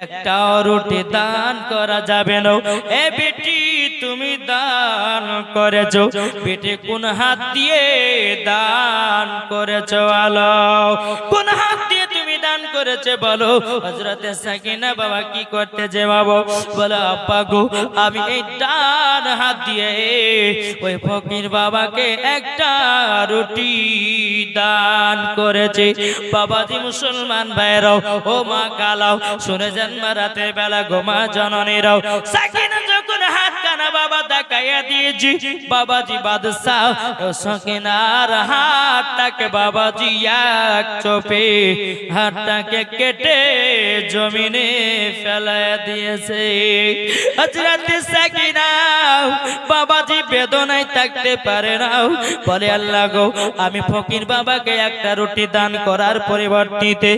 একটা রুটি দান করা যাবে না। এ বেটি তুমি দান করেছো, বেটি কোন হাত দিয়ে দান করেছো? আলো কোন হাত দিয়ে তুমি দান করেছে বলো? হযরতে সাকিনা বাবা কি করতে যে বাবা বলো, আব্বা গো আমি এই ডান হাত দিয়ে ওই ফকির বাবাকে একটা রুটি দান করেছে। বাবাজি মুসলমান ভাইরাও ও মা কালাও শুনে যান, রাতের বেলা গোমা জননীরাও সাকিনা যখন হাত কানা বাবা দেখাইয়া দিয়েছি, বাবাজি বাদশাহ সাকিনার হাতটাকে বাবাজি এক চোপে হাতটাকে কেটে জমিনে ফেলাইয়া দিয়েছে। হযরতে সাকিনা বাবাজি বেদনায় থাকতে পারে না, বলে আল্লাহ গো আমি ফকির বাবাকে একটা রুটি দান করার পরিবর্তে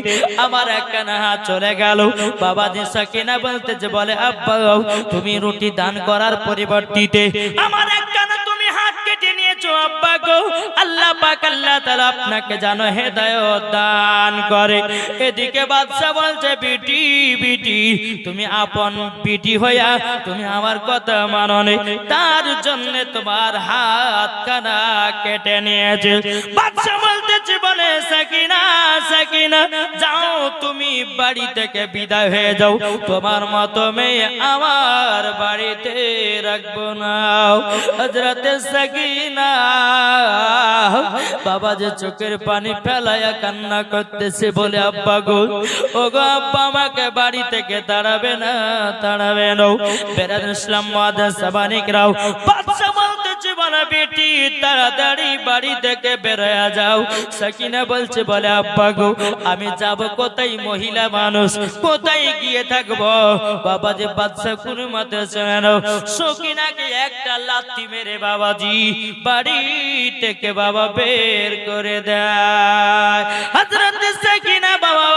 আমার একখানা হাত চলে গেল। বাবাজি সাকিনা বলতে যে বলে আব্বা তুমি রুটি দান করার পরিবর্তে আমার একখানা তুমি হাত কেটে নিয়েছো আব্বা গো। আল্লাহ পাক আল্লাহ তাআলা আপনাকে জানো হেদায়েত দান করে। এদিকে বাদশা বলছে বিটি বিটি তুমি আপন বিটি হইয়া তুমি আমার কথা মানো নি, তার জন্য তোমার হাত কানা কেটে নিয়েছে। বাদশা বলতেছে বলে সাকিনা সাকিনা যাও তুমি বাড়ি থেকে বিদায় হয়ে যাও, তোমার মতো মেয়ে আমার বাড়িতে রাখবো না। হযরতে সাকিনা বাবা যে চোখের পানি ফেলায়া কান্না করতেছে, বলে আব্বা গো ও গো আব্বা আমাকে বাড়ি থেকে তাড়াবে না তাড়াবে না। বেরাদ ইসলাম মুআদ্দাস সাবানিকরাও বাদশা বলতেছে বলে বেটি তাড়াতাড়ি বাড়ি থেকে বের হয়ে যাও। সাকিনা বলছে বলে আব্বা গো আমি যাব কোথায়, মহিলা মানুষ কোথায় গিয়ে থাকবো? বাবা যে বাদশা কোনো মতে শুনে নাও, সাকিনাকে একটা লাথি মেরে বাবাজি বাড়ি থেকে বাবা বের করে দেয়। হযরত সাকিনা বাবা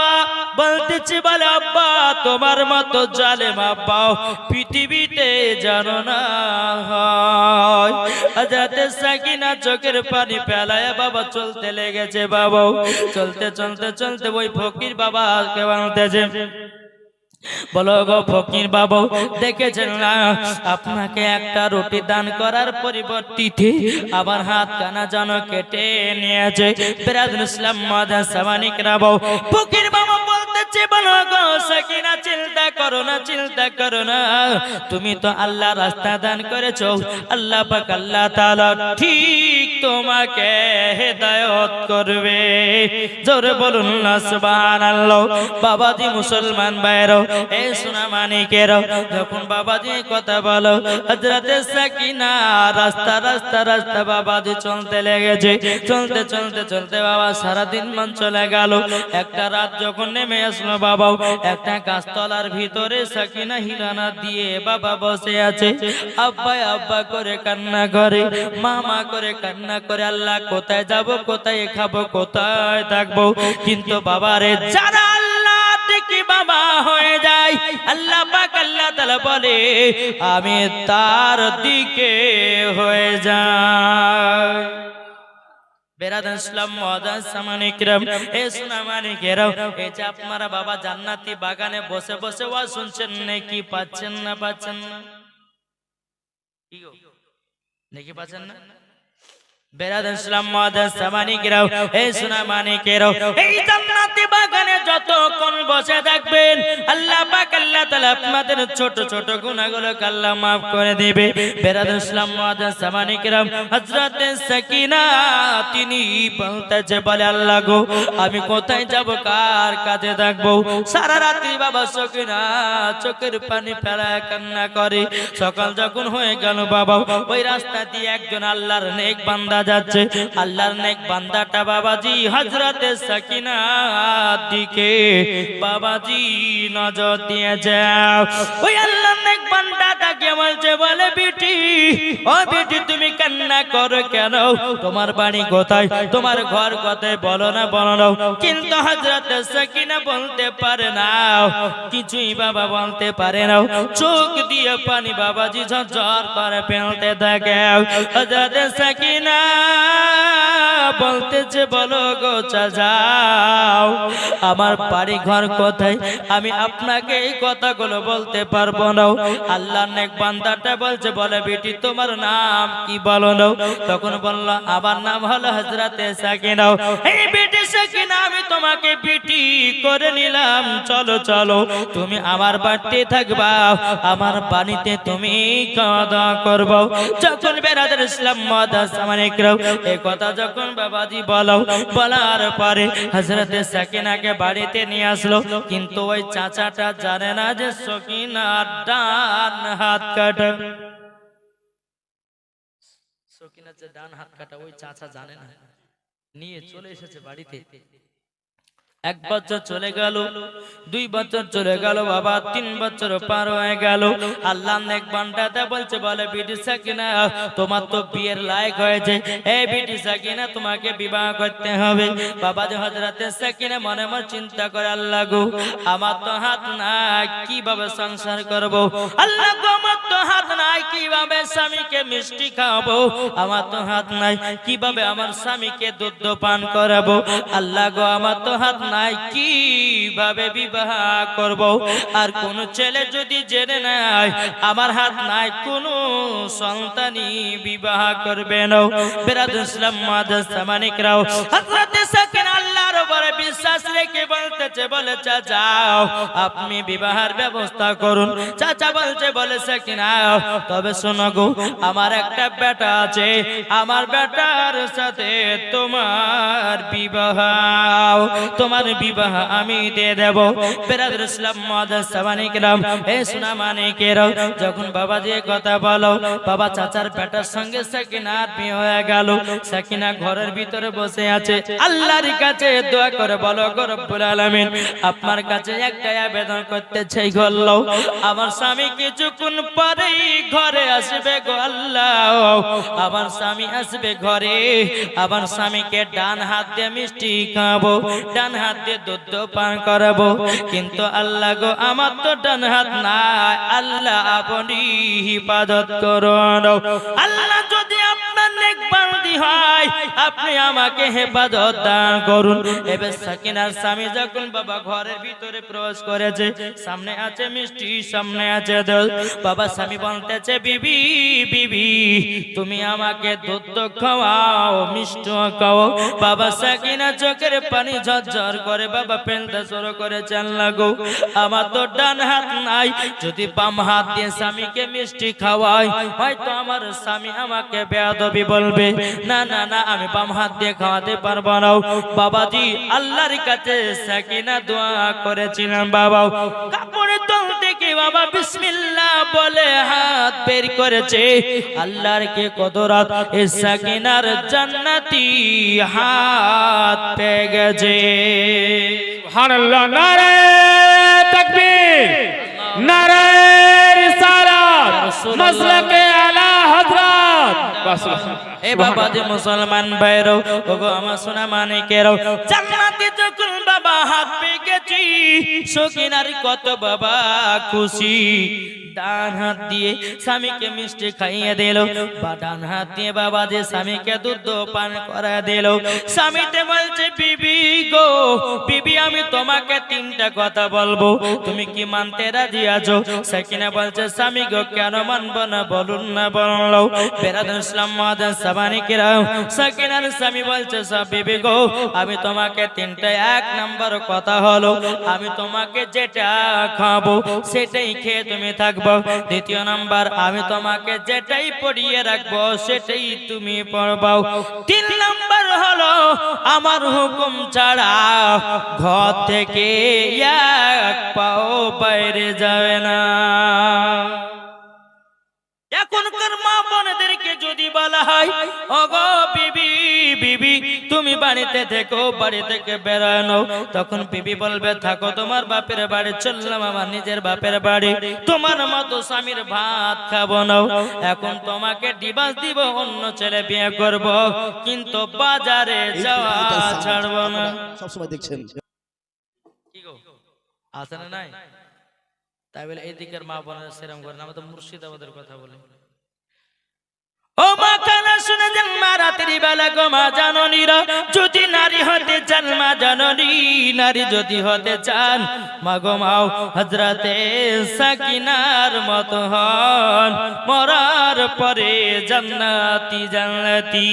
বলতেছে বলে আব্বা তোমার মতো জালেম আব্বা পৃথিবীতে জানো না হয়। হযরত সাকিনা চোখের পানি ফেলায় বাবা চলতে লেগেছে। বাবা চলতে চলতে চলতে ওই ফকির বাবাকে বলতেছে বলো গো ফকির বাবা দেখেছেন না আপনাকে একটা রুটি দান করার পরিবর্তে আবার হাত কানা যেন কেটে নিয়েছে। বেরাদুল ইসলাম মুআদ্দাস সাবানিকরাও ফকির বাবা বলতেছে বলো গো সাকিনা চিন্তা করো না চিন্তা করো না, তুমি তো আল্লাহ রাস্তা দান করেছো, আল্লাহ পাক আল্লাহ তাআলা ঠিক তোমাকে হেদায়েত করবে। জোরে বলুন না সুবহানাল্লাহ। বাবাজি মুসলমান ভাইরা এই সোনা মানিকেরাও যখন বাবাজি কথা বলো, হযরতে সাকিনা রাস্তা রাস্তা রাস্তা বাবাজি চলতে লেগেছে। চলতে চলতে চলতে বাবা সারা দিন মন চলে গেল। একটা রাত যখন নেমে আসলো বাবা একটা গাছতলার ভিতরে সাকিনা হিলানা দিয়ে বাবা বসে আছে। আব্বা আব্বা করে কান্না করে, মামা করে কান্না করে, আল্লাহ কোথায় যাব কোথায় খাবো কোথায় থাকবো। কিন্তু বাবারে যারা কি বাবা হয়ে যায় আল্লাহ পাক আল্লাহ তাআলা বলে আমি তার দিকে হয়ে যাই। বেরাদান ইসলাম মুআদ্দাস সামানিকরাম এ সোনা মানিকেরাও এই যে আপনারা বাবা জান্নাতি বাগানে বসে বসে ওয়াজ শুনছেন নাকি পাচ্ছেন না পাচ্ছেন না? কি গো নাকি পাচ্ছেন না? বেরাদান ইসলাম মুআদ্দাস সামানিকরাও এই সোনা মানিকেরাও এই জান্নাতি বাগানে যতক্ষণ বসে থাকবেন আল্লাহ পাক আল্লাহ তাআলা আপনাদের ছোট ছোট গুনাহগুলোকে আল্লাহ maaf করে দিবে। বেরাদান ইসলাম মুআদ্দাস সামানিকরাম হযরতে সাকিনা তিনি বলতেছে বলে আল্লাহ গো আমি কোথায় যাব কার কাছে থাকবো? সারা রাত্রি বাবা সাকিনা চোখের পানি ফেলায় কান্না করে। সকাল যখন হয়ে গেল বাবা ওই রাস্তা দিয়ে একজন আল্লাহর নেক বান্দা যাচ্ছে। আল্লাহর নেক বান্দাটা বাবাজি হযরতে সাকিনা দিকে বাবাজি নজর দিয়ে যাও। ওই আল্লাহর নেক বান্দাটাকে বলছে বলে বেটি ও বেটি তুমি কান্না করো কেন? তোমার বাড়ি কোথায়, তোমার ঘর কোথায় বলো না বলো না। কিন্তু হযরতে সাকিনা বলতে পারে না, কিছুই বাবা বলতে পারে না। চোখ দিয়ে পানি বাবাজি ঝরঝর করে ফেলতে থাকে। হযরতে সাকিনা বলতেছে বলো গো চাচাও আমার বাড়ি ঘর কোথায়, আমি আপনাকে এই কথাগুলো বলতে পারবো না। আল্লাহর নেক বান্দাটা বলছে বলে বেটি তোমার নাম কি বলো না? তখন বলল আমার নাম হলো হযরতে সাকিনা। এই বেটি সাকিনা আমি তোমাকে বেটি করে নিলাম, চলো চলো তুমি আমার বাড়িতে থাকবা, আমার বাড়িতে তুমি খাওয়া দাওয়া করবো। যখন বেরাদার ইসলাম মাদাসামানিকরাও এই কথা যখন বাবাজি বলার পরে হযরতে সাকিনাকে বাড়িতে নিয়ে আসলো, কিন্তু ওই চাচাটা জানে না যে সকিনার ডান হাত কাটা। সকিনার যে ডান হাত কাটা ওই চাচা জানে না, নিয়ে চলে এসেছে বাড়িতে। 1 বছর চলে গেল, 2 বছর চলে গেল, বাবা 3 বছর পার হয়ে গেল। আল্লাহ নেক বান্দাটা বলছে বলে বিটি সাকিনা তোমার তো বিয়ের লায়ক হয়েছে, এই বিটি সাকিনা তোমাকে বিবাহ করতে হবে। বাবা যে হযরতে সাকিনা মনে মনে চিন্তা করে আল্লাহ গো আমার তো হাত নাই, কিভাবে সংসার করব? আল্লাহ গো আমার তো হাত নাই, কিভাবে স্বামীকে মিষ্টি খাওয়াবো? আমার তো হাত নাই, কিভাবে আমার স্বামীকে দুধ পান করাবো? আল্লাহ গো আমার তো হাত নাই, কিভাবে বিবাহ করব? আর কোন ছেলে যদি জেনে নেয় আমার হাত নাই, কোন সন্তানই বিবাহ করবে না। বেরাদুল ইসলাম মাদাসামানিকরাও হযরতে সাকিনা আল্লাহর উপরে বিশ্বাস রেখে বলতেছে বলে চাচা আপনি বিবাহের ব্যবস্থা করুন। চাচা বলছে বলে সাকিনা তবে শোনো গো আমার একটা বেটা আছে, আমার বেটার সাথে তোমার বিবাহ বিবাহ আমি দিয়ে দেব। বেরাদুল ইসলাম মাদাসামানিকরাও এ সোনা মানিকেরাও যখন বাবা যে কথা বলো, বাবা চাচার বেটার সঙ্গে সাকিনার বিয়ে হয়ে গেল। সাকিনা ঘরের ভিতরে বসে আছে, আল্লাহর কাছে দোয়া করে বলো গো রব্বুল আলামিন আপনার কাছে একটা আবেদন করতে চাই গো আল্লাহ, আমার স্বামী কিছুক্ষণ পরেই ঘরে আসবে গো আল্লাহ, আমার স্বামী আসবে ঘরে, আমার স্বামীকে ডান হাত দিয়ে মিষ্টি খাবো, ডান হাত দিয়ে দুধ পান করাবো। কিন্তু আল্লাহ গো আমার তো ডান হাত নাই, আল্লাহ আপনি হিফাজত করুন। আল্লাহ যদি আপনার নেক বান্দি হয় আপনি আমাকে হেফাজত দান করুন। এবার সাকিনার স্বামী যখন বাবা ঘরের ভিতরে প্রবেশ করেছে, সামনে আছে মিষ্টি, সামনে আছে দুধ। বাবা স্বামী বলতেছে বিবি বিবি তুমি আমাকে দুধ খাওয়াও, মিষ্টি খাওয়াও। বাবা সাকিনা চোখের পানি ঝরঝর করে বাবা পেনতে শুরু করেছে আল্লাহ গো আমার তো ডান হাত নাই, যদি বাম হাত দিয়ে স্বামীকে মিষ্টি খাওয়াই হয়তো আমার স্বামী আমাকে বেয়াদবি বলবে, না না না আমি বাম হাত দিয়ে খাওয়াতে পারবো না। বাবাজি আল্লাহর কাছে সাকিনা দোয়া করেছিলাম, বাবা কাপড়ের তল থেকে বাবা বিসমিল্লাহ বলে হাত বের করেছে, আল্লাহর কে কুদরত এই সাকিনার জান্নাতি হাত পেয়ে গেছে। সুবহানাল্লাহ, নারে তাকবীর, নারে রিসালাত, মাসলাকে আলা হযরত। এ বাবা যে মুসলমান ভাইরো ওগো আমার সোনা মানিকেরও জান্নাতে যখন বাবা হাত পেয়ে গেছি, সকিনার কত বাবা খুশি। ডান হাত দিয়ে স্বামীকে মিষ্টি খাইয়ে দিল, বা ডান হাত দিয়ে বাবা যে স্বামীকে দুধ পান করা দিল। স্বামীতে বলছে বিবি গো বিবি আমি তোমাকে 3টা কথা বলবো, তুমি কি মানতে রাজি আছো? সাকিনা বলছে স্বামী গো কেন মানবো না, বলুন না বললো। বেরাদুল ইসলাম মাদাসামানিকরাও সাকিনার স্বামী বলছে বিবি গো আমি তোমাকে 3টা, 1 নাম্বার কথা হলো আমি তোমাকে যেটা খাবো সেটাই খেয়ে তুমি থাকবে। 2 নাম্বার আমি তোমাকে যেটাই পড়িয়ে রাখবো সেটাই তুমি পড়বাও। 3 নাম্বার হলো আমার হুকুম ছাড়া ঘর থেকে 1 পাও বাইরে যাবে না। এখনকার মা বোনদেরকে যদি বলা হয় ওগো বিবি বিবি তুমি বাড়িতে থেকো, বাড়ি থেকে বেরানো, তখন বিবি বলবে থাকো তোমার বাপের বাড়ি, চললাম আমার নিজের বাপের বাড়ি, তোমার মতো স্বামীর ভাত খাবো না। এখন তোমাকে ডিভোর্স দিব, অন্য ছেলে বিয়ে করব, কিন্তু বাজারে যাওয়া ছাড়বো না। সবসময় দেখছেন কি গো আছে না নাই? তাই বলে এদিকের মা বোনেরা সেরকম করে না, আমরা তো মুর্শিদাবাদের কথা বলি। ও মা কানা শুনে যান মা রাত্রি বেলা গো মা জননীরা, যদি নারী হতে চান মা জননী, নারী যদি হতে চান মা গো মা হযরতে সাকিনার মতো হন, মরার পরে জান্নাতি জান্নাতি।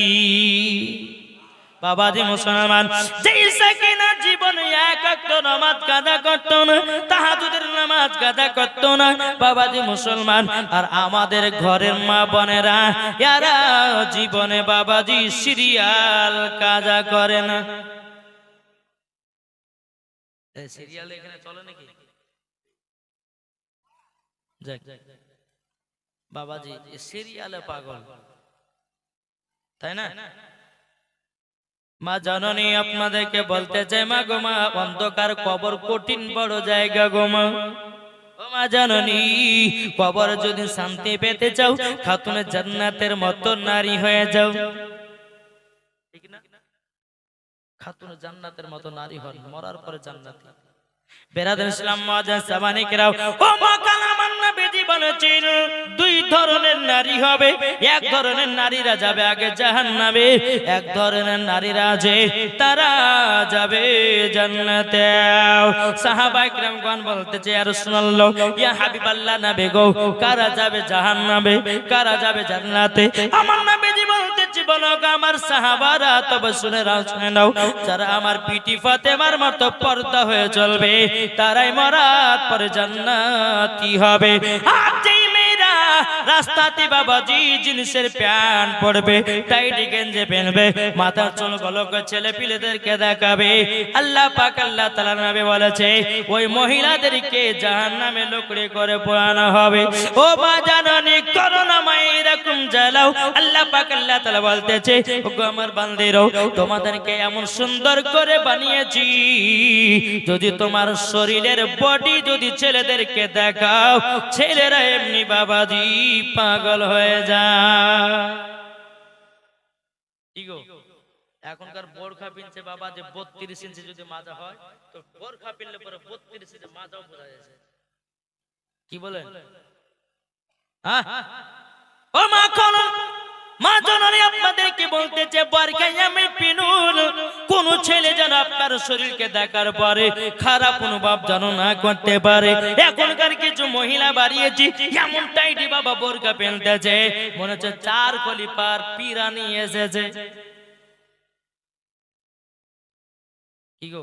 বাবাজি মুসলমান, যেই সাকিনা জীবনে এক ওয়াক্ত নামাজ কাজা করতো না, তাহাজ্জুদের নামাজ কাজা করতো না বাবাজি মুসলমান, আর আমাদের ঘরের মা বোনেরা এরা জীবনে বাবাজি সিরিয়াল কাজা করে না। এই সিরিয়াল এখানে চলে নাকি? যাক বাবাজি সিরিয়ালে পাগল, তাই না? মা জননী আপনাদেরকে বলতে চাই মা গো মা, অন্ধকার কবর কঠিন বড় জায়গা গো মা। ও মা জননী, কবর যদি শান্তি পেতে চাও, খাতুনে জান্নাতের মতো নারী হয়ে যাও, ঠিক না? খাতুনে জান্নাতের মতো নারী হন, মরার পরে জান্নাতি। বেরাদার ইসলাম মুআজ্জাজ সাবানিকরাও, ও মা কালামান নবীজি বলেছেন দুই ধরনের নারী হবে। এক ধরনের নারীরা যাবে আগে জাহান্নামে, এক ধরনের নারীরা আছে তারা যাবে জান্নাতে। সাহাবায়ে কিরামগণ বলতেছে ইয়া রাসূলুল্লাহ, ইয়া হাবিবাল্লাহ নবী গো, কারা যাবে জাহান্নামে, কারা যাবে জান্নাতে? আমার নবীজি বলতেছে বলো গো আমার সাহাবারা, তবে শুনে নাও, যারা আমার পিটি ফাতেমার মতো পর্দা হয়ে চলবে তারাই মরার পরে জান্নাতি হবে। আর যেই মেয়েরা রাস্তাতে বাবাজি জিন্সের প্যান্ট পরবে, টাইট গেঞ্জি পরবে, মাথার চুল গলক ছেলে পিলেদেরকে দেখাবে, আল্লাহ পাক আল্লাহ তাআলা নবী বলেছে ওই মহিলাদেরকে জাহান্নামে লকড়ি করে পোড়ানো হবে। ও মা জাননী, করুণাময় এরকম জ্বালাও। আল্লাহ পাক আল্লাহ তাআলা বলতেছে ওগো আমার বান্দিরো, তোমাদেরকে এমন সুন্দর করে বানিয়েছি, যদি তোমার শরীরের বডি যদি ছেলেদেরকে দেখাও, ছেলেরা এমনি বাবাজি পাগল হয়ে যায়। কি গো, এখনকার বোরখা পিনছে বাবা যে 32 ইঞ্চি যদি মাজা হয়, তো বোরখা পিনলে পরে 32 ইঞ্চি মাজাও বোঝা যাচ্ছে। কি বলেন? হ্যাঁ, ও মা কোন মা জননী আপনাদেরকে বলতেছে বোরখায় আমি পিনুন, কোন ছেলে যেন আপনার শরীরকে দেখার পরে খারাপ অনুভব যেন না করতে পারে। এখনকার কিছু মহিলা বাড়িয়েছি এমন টাইটি বাবা বোরখা পেনতেছে, মনে হচ্ছে 4 খলিফার পিরানি এসেছে। কি গো,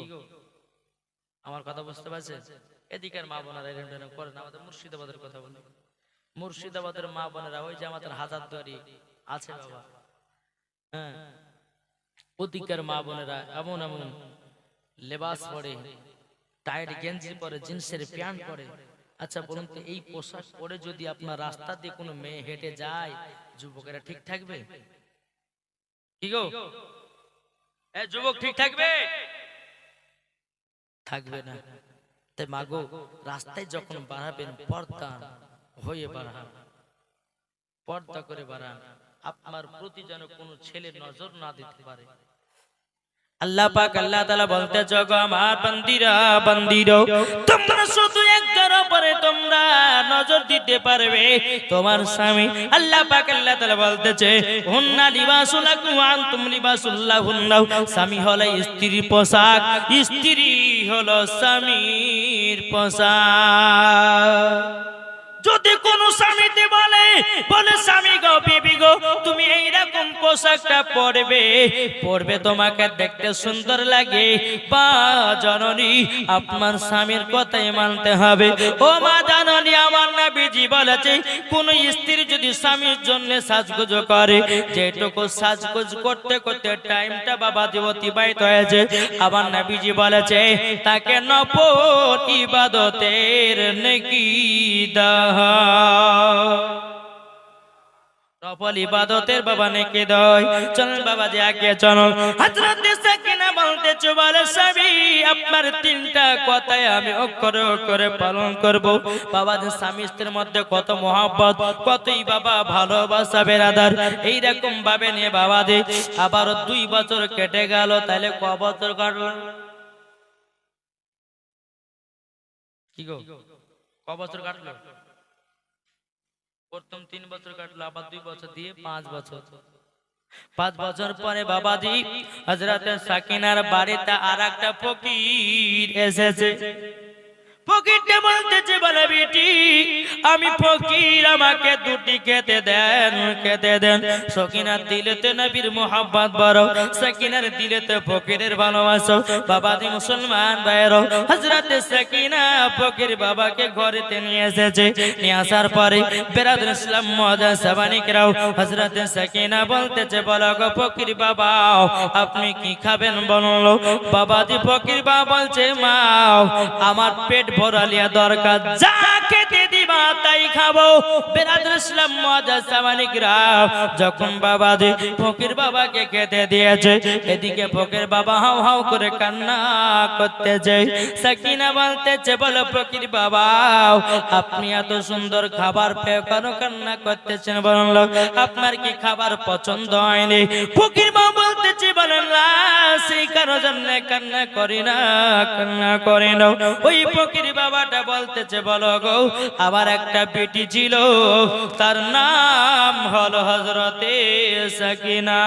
আমার কথা বুঝতে পারছেন? এদিকের মা বোনেরা এরকম করেন। আমাদের মুর্শিদাবাদের কথা বলি, মুর্শিদাবাদের মা বোনেরা ওই যে আমাদের হাজারদুয়ারি আছে বাবা, হ্যাঁ, ওদিকের মা বোনেরা এমন এমন লেবাস পরে, টাইট গেঞ্জি পরে, জিন্সের প্যান্ট পরে। আচ্ছা বলুন তো, এই পোশাক পরে যদি আপনার রাস্তা দিয়ে কোনো মেয়ে হেঁটে যায়, যুবকেরা ঠিক থাকবে? কি গো, এ যুবক ঠিক থাকবে? থাকবে না। তাই মাগো, রাস্তায় যখন বাড়াবেন পর্দা হয়ে বাড়ান, পর্দা করে বাড়ান, আপনার প্রতি যেন কোনো ছেলে নজর না দিতে পারে। আল্লাহ পাক আল্লাহ তাআলা বলতে জগ আমার বান্দিরা বান্দিরো, তোমরা শুধু একজনের উপরে তোমরা নজর দিতে পারবে তোমার স্বামী। আল্লাহ পাক আল্লাহ তাআলা বলতেছে হুন্না লিবাসুল লাকুম ওয়া আনতুম লিবাসুল লাহুন্না, স্বামী হলো স্ত্রীর পোশাক, স্ত্রী হলো স্বামীর পোশাক। যদি কোন স্বামীতে বলে স্বামী গো, বিবি গো, তুমি এইরকম পোশাকটা পরবে তোমাকে দেখতে সুন্দর লাগে, বা জননী আপনার স্বামীর কথাই মানতে হবে। ও মা জননী, আমার নবীজি বলেছে কোন স্ত্রী যদি স্বামীর জন্য সাজগোজ করে, যেটুকু সাজগোজ করতে করতে টাইমটা বাবা অতিবাহিত হয়েছে, আমার নবীজি বলেছে তাকে নফল ইবাদতের নেকি দাও, নফল ইবাদতের বাবা নেকি দেয়। চলুন বাবা যে আগে চলুন। হযরত সাকিনা বলতেছে বলে স্বামী আপনার 3টা কথাই আমি অক্ষরে অক্ষরে পালন করব। বাবা যে স্বামী স্ত্রীর মধ্যে কত মহব্বত, কতই বাবা ভালোবাসা বেরাদার, এইরকম ভাবে নিয়ে বাবা যে আবার 2 বছর কেটে গেল, তাহলে ক বছর কাটলো? কি গো, ক বছর কাটলো? প্রথম 3 বছর কাটলো, আবার 2 বছর দিয়ে 5 বছর, 5 বছর পরে বাবাজি হযরত সাকিনার বাড়িতে আরেকটা ফকির এসেছে। ফকিরটা বলতেছে, বলে বেটি আমি ফকির, আমাকে দুটি খেতে দেন, খেতে দেন। সকিনার দিলেতে নবীর মোহাব্বত বড়, সাকিনার দিলেতে ফকিরের ভালোবাসা। বাবাজি মুসলমান ভাইরা, হযরত সাকিনা ফকির বাবাকে ঘরেতে নিয়ে এসেছে। নিয়ে আসার পরে বেরাদর ইসলাম মুআজ্জাজ সাবানিকরাও হযরত সাকিনা বলতেছে, বলো গো ফকির বাবা আপনি কি খাবেন বলুন। বাবাজি ফকির বাবা বলছে, মা আমার পেট ভরালিয়া দরকার, যা খেতে দিবা তাই খাবো। বেরাদর ইসলাম মুআজ্জাজ সাবানিকরাও যখন বাবাজি ফকির বাবাকে খেতে দিয়েছে, এদিকে ফকির বাবা হাউ হাউ করে কান্না করতেছে। সাকিনা বলতেছে, বলো ফকির বাবা আপনি এত সুন্দর খাবার পেয়ে কেন কান্না করতেছেন বলুন, আপনার কি খাবার পছন্দ হয়নি? ফকির বাবা বলতেছে, বলেন না সেই কারোর জন্য কান্না করি না, কান্না করি না। ওই ফকির বাবাটা বলতেছে, বলো গো আবার একটা বেটি ছিল, তার নাম হলো হযরতে সাকিনা।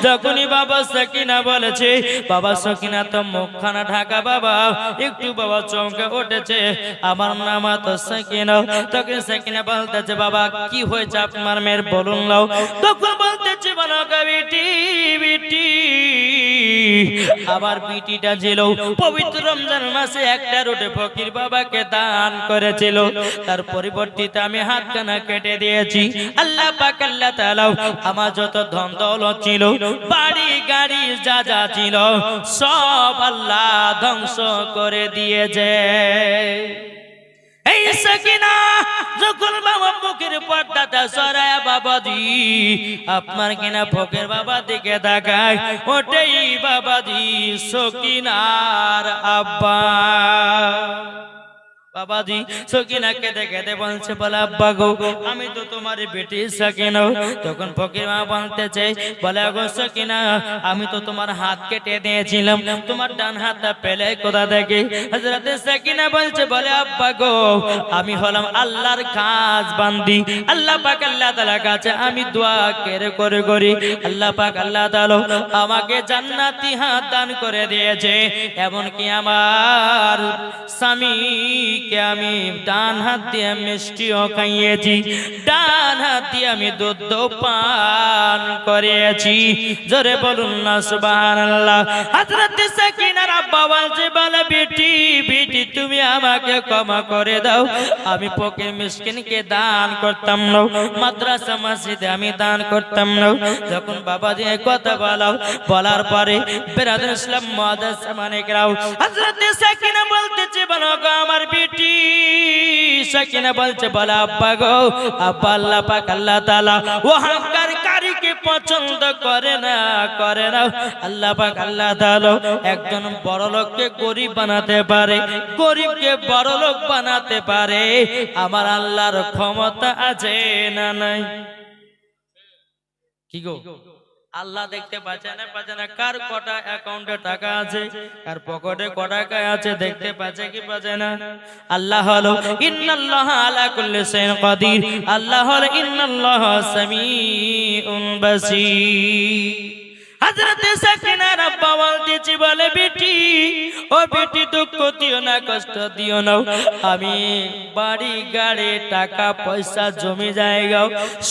যখনই বাবা সাকিনা বলেছে, বাবা সাকিনা তো মুখখানা ঢাকা, বাবা একটু বাবা চমকে উঠেছে, আমার নাম তো সাকিনা। তখন সাকিনা বলতেছে, বাবা কি হয়েছে আপনার মেয়ের বলুন নাও। তখন বলতেছে, বলো গো বেটি, বেটি আবার বিটিটা ছিল পবিত্র রমজান মাসে একটা রুটি ফকির বাবাকে দান করেছিল, তার পরিবর্তিতে আমি হাতখানা কেটে দিয়েছি। আল্লাহ পাক আল্লাহ তাআলা আমার যত ধন দৌলত ছিল, বাড়ি গাড়ি যা যা ছিল সব আল্লাহ ধ্বংস করে দিয়েছে। এই সাকিনা যখন বাবা মুখের পর্দাটা সরায়া বাবাজি আপনার কিনা ফকির বাবা দিকে তাকায়, ওটাই বাবাজি সকিনার আব্বা। বাবাজি সকিনা কেঁদে কেঁদে বলছে, বলে আব্বা গো আমি তো তোমার বেটি সাকিনা। তখন ফকির মা বলতেছে, বলে গো সকিনা আমি তো তোমার হাত কেটে দিয়েছিলাম, তোমার ডান হাতটা পেলে কোথা থেকে? হযরত সাকিনা বলছে, বলে আব্বা গো আমি হলাম আল্লাহর কাজ বান্দি, আল্লাহ পাক আল্লাহ তাআলার কাছে আমি দোয়া করে করি, আল্লাহ পাক আল্লাহ তাআলা আমাকে জান্নাতি হাত দান করে দিয়েছে, এমনকি আমার স্বামী কে আমি ডান হাত দিয়ে মিষ্টিও খাইয়েছি, ডান হাত দিয়ে আমি দুধ পান করিয়েছি। জোরে বলুন না সুবহানাল্লাহ। হযরত সাকিনার আব্বা বলছে, বলে বেটি, বেটি তুমি আমাকে ক্ষমা করে দাও, আমি ফকির মিসকিনকে দান করতাম না, মাদ্রাসা মসজিদে আমি দান করতাম না। যখন বাবা দিয়ে কথা বলার পরে বেরাদর ইসলাম মুআজ্জাজ সাবানিকরাও হযরত সাকিনা বলতেছে, বলো গো আমার বেটি। সাকিনা বলছে, বলে আব্বা গো আব্বা আল্লাহ পাক আল্লাহ তাআলা অহংকারীকে পছন্দ করে না, করে না। আল্লাহ পাক আল্লাহ তাআলা একজন বড় লোককে গরিব বানাতে পারে, গরিবকে বড় লোক বানাতে পারে, আমার আল্লাহর ক্ষমতা আছে না নাই? কি গো আল্লাহ দেখতে পাচ্ছে না, পাচ্ছে না? কার কটা অ্যাকাউন্টে টাকা আছে, কার পকেটে কত টাকা আছে দেখতে পাচ্ছে কি পাচ্ছে না? আল্লাহ হলো ইন্নাল্লাহা আলা কুল্লি শাইইন কাদির, আল্লাহ হলো ইন্নাল্লাহা সামিউন বাসীর। হযরত সাকিনার আব্বা বলতেছে, বলে বেটি, ও বেটি দুঃখ দিও না, কষ্ট দিও না, আমি বাড়ি গাড়ি টাকা পয়সা জমি জায়গা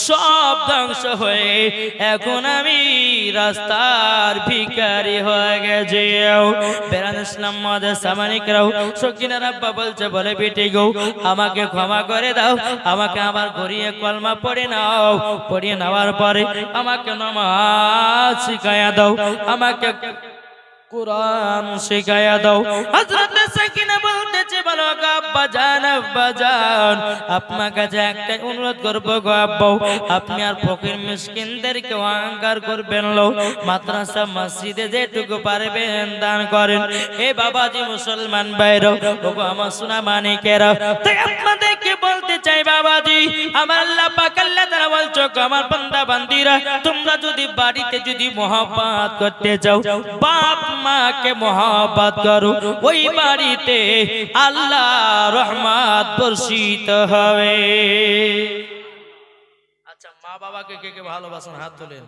সব ধ্বংস হয়ে এখন আমি রাস্তার ভিখারি হয়ে গেছি। বেরাদর ইসলাম মুআজ্জাজ সাবানিকরাও সাকিনার আব্বা বলছে, বলে বেটি গো আমাকে ক্ষমা করে দাও, আমাকে আবার ঘুরিয়ে কলমা পড়ে নাও, পড়িয়ে নেওয়ার পরে আমাকে নামাজ শিখায়া দাও, আমাকে কুরআন শিখায়া দাও। হযরত সাকিনা বলতেছে, বলো গো আব্বা জান, আব্বা জান আপনার কাছে একটা অনুরোধ করবো গো আব্বা, আপনি আর ফকির মিসকিনদেরকে অহংকার করবেন না, মাদ্রাসা মসজিদে যেটুকু পারবেন দান করেন। এ বাবাজি মুসলমান ভাইরা, ওগো আমার সোনা মানিকেরা, তাই আপনাদেরকে বলতে চাই বাবাজি, আমার আল্লাহ পাক আল্লাহ তাআলা বলছো, আমার বান্দা বান্দিরা তোমরা যদি বাড়িতে যদি মহব্বত করতে চাও, বাপ মাকে মহব্বত করো, ওই বাড়িতে আল্লাহ রহমত বর্ষিত হবে। আচ্ছা মা বাবাকে কে কে ভালোবাসেন হাত তোলেন।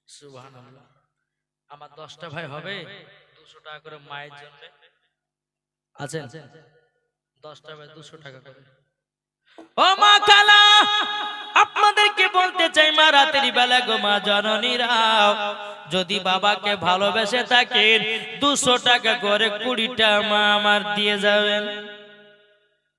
সুবহানাল্লাহ। আমার 10টা ভাই হবে 200 টাকা করে মায়ের জন্য আছেন, 10টা ভাই 200 টাকা করে। ও মা খালা, আপনাদেরকে বলতে চাই মা রাতের বেলা গো মা জননীরাও, যদি বাবাকে ভালোবেসে থাকেন 200 টাকা করে 20টা মা আমার দিয়ে যাবেন।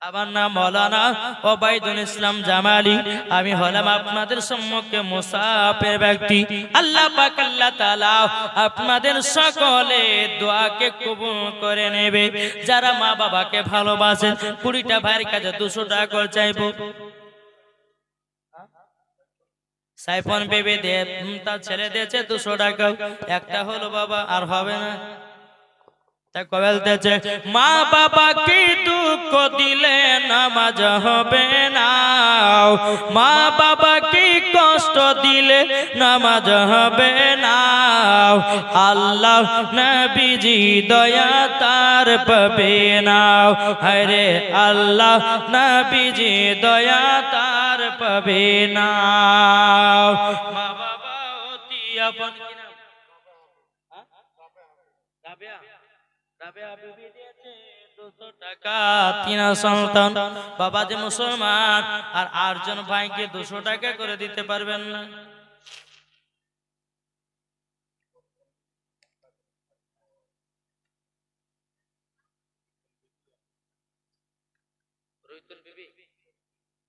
আমার নাম মৌলানা ওবায়দুল ইসলাম জামালি, আমি হলাম আপনাদের সম্মুখে মুসাফির ব্যক্তি। আল্লাহ পাক আল্লাহ তাআলা আপনাদের সকলে দোয়াকে কবুল করে নেবে। যারা মা বাবাকে ভালোবাসেন 20টা ভাইয়ের কাছে 200 টাকা করে চাইবো। সাইফন বেবি দে তার ছেলে দিয়েছে 200 টাকা, একটা হলো বাবা আর হবে না। মা বাবা কি দুঃখ দিলে নামাজ হবে না, মা বাবা কি কষ্ট দিলে নামাজ হবে না। আল্লাহ নবীজি দয়া তার পাবে না, হরে আল্লাহ নবীজি দয়া তার পাবে না। মা বাবা অতি আপন কিনা রাবিয়া বিবি দিয়েছে 200 টাকা, 3 সন্তান। বাবা যে মুসলমান আর 8 জন ভাইকে 200 টাকা করে দিতে পারবেন না?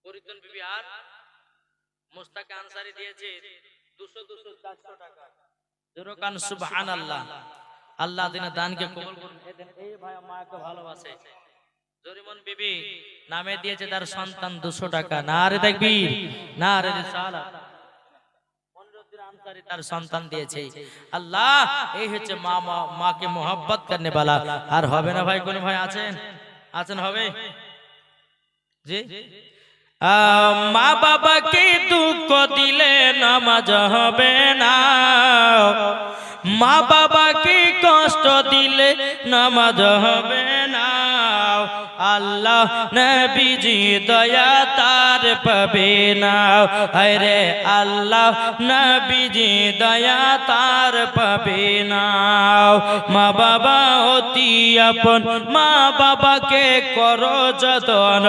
ফরিদুল বিবি আর মুস্তাক আনসারী দিয়েছে 200 400 টাকা। জোরকান সুবহানাল্লাহ। আল্লাহ দিনে দানকে কবুল করুন। এই ভাই মাকে ভালোবাসে। জরিমন বিবি নামে দিয়েছে তার সন্তান 200 টাকা। নারে তাকবীর, নারে রিসালাত। মনিরুদ্দিন আনসারী তার সন্তান দিয়েছে। আল্লাহ এই হচ্ছে মাকে মোহাব্বত করনে वाला। আর হবে না ভাই? কোন ভাই আছেন? আছেন হবে জি। মা বাবাকে দুঃখ দিলে নামাজ হবে না, মা বাবাকে কষ্ট দিলে নামাজ হবে না। আল্লাহ নবীজি দয়া তার পাবে না, হরে আল্লাহ নবীজি দয়া তার পাবে না। মা বাবা অতি আপন, মা বাবাকে করো যতন,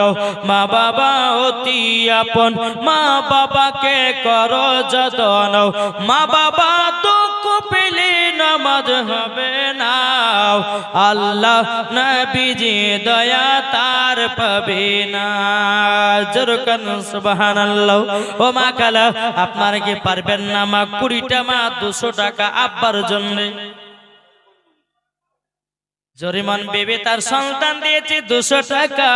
মা বাবা অতি আপন, মা বাবাকে করো যতন। মা বাবা দুঃখ পেলে নামাজ হবে না, আল্লাহ নবীজি দয়া তার পাবে না। জোরকান সুবহানাল্লাহ। ও মা খালা, আপনারা কি পারবেন না মা 20টা মা 200 টাকা আব্বার জন্য? জরিমান বেবি তার সন্তান দিয়েছে 200 টাকা।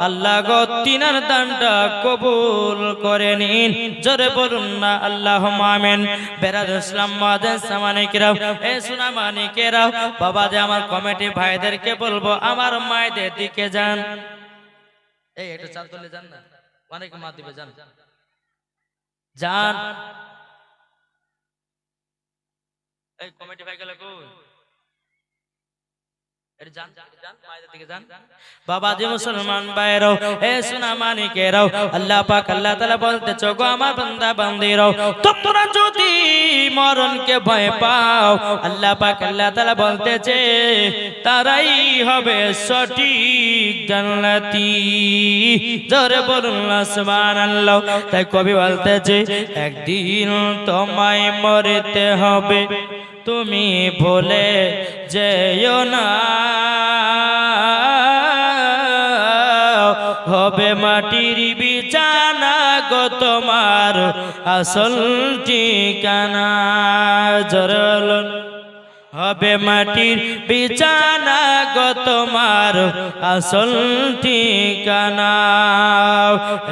আল্লাহ গো তিনার দানটা কবুল করে নিন। জোরে বলুন না আল্লাহুম্মা আমিন। বেরাদ ইসলাম মাদান সামানিকরাও, এ সোনা মানিকেরাও, বাবা যে আমার কমিটি ভাইদেরকে বলবো আমার মায়েদের দিকে যান। এই একটু চাল তুলে যান না, অনেক মা দিবে, যান যান। এই কমিটি ভাই গেল কই? বাবা যে মুসলমান ভাইরাও, এ সোনা মানিকেরাও, আল্লাহ পাক আল্লাহ তাআলা বলতেছে গো আমার বান্দা বান্দিরাও, তোমরা যদি মরণকে ভয় পাও, আল্লাহ পাক আল্লাহ তাআলা বলতেছে তারাই হবে সঠিক জান্নাতি। জোরে বলুন না সুবহানাল্লাহ। তাই কবি বলতেছে একদিন তোমায় মরতে হবে, তুমি ভুলে যেও না, হবে মাটির বিছানা গো তোমার আসল ঠিকানা। জরল হবে মাটির বিছানা গো তোমার আসল ঠিকানা।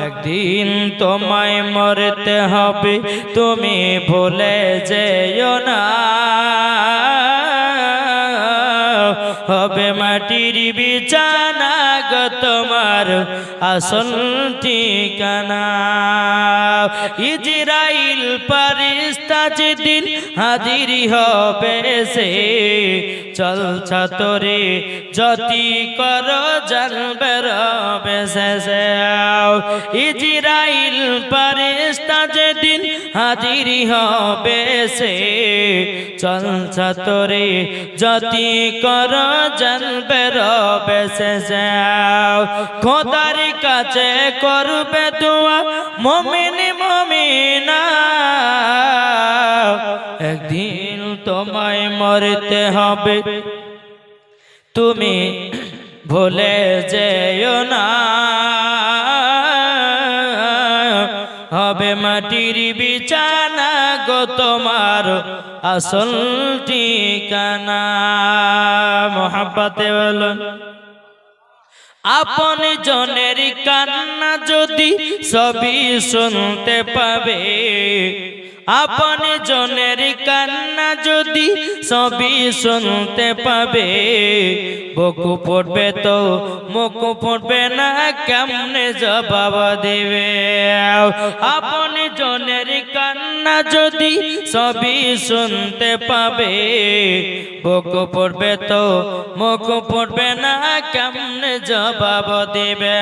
একদিন তোমায় মরতে হবে, তুমি ভুলে যেও না, হবে মাটির বিছানা বিছানা গো তোমার আসল ঠিকানা ইজরাইল ফেরেশতা যেদিন হাজির হবে সে চল ছাতরে যতি কর জানবে রবে শেষে ইজরাইল ফেরেশতা যেদিন হাজির হবে সে চল ছাতরে যতি কর জানবে রবে শেষে খোদার কাছে করবে দোয়া মুমিন মুমিনা একদিন তোমায় মরতে হবে তুমি ভুলে যেও না হবে মাটির বিছানা গো তোমার আসল ঠিকানা মোহাব্বতে বলুন আপন জনের কান্না যদি সবই শুনতে পাবে আপন জনের কান্না যদি সবই শুনতে পাবে বুকু পড়বে তো মুখ পড়বে না কেমনে জবাব দেবে আপন জনের কান্না যদি সবই শুনতে পাবে বুকু পড়বে তো মুখ পড়বে না কেমনে জবাব দেবে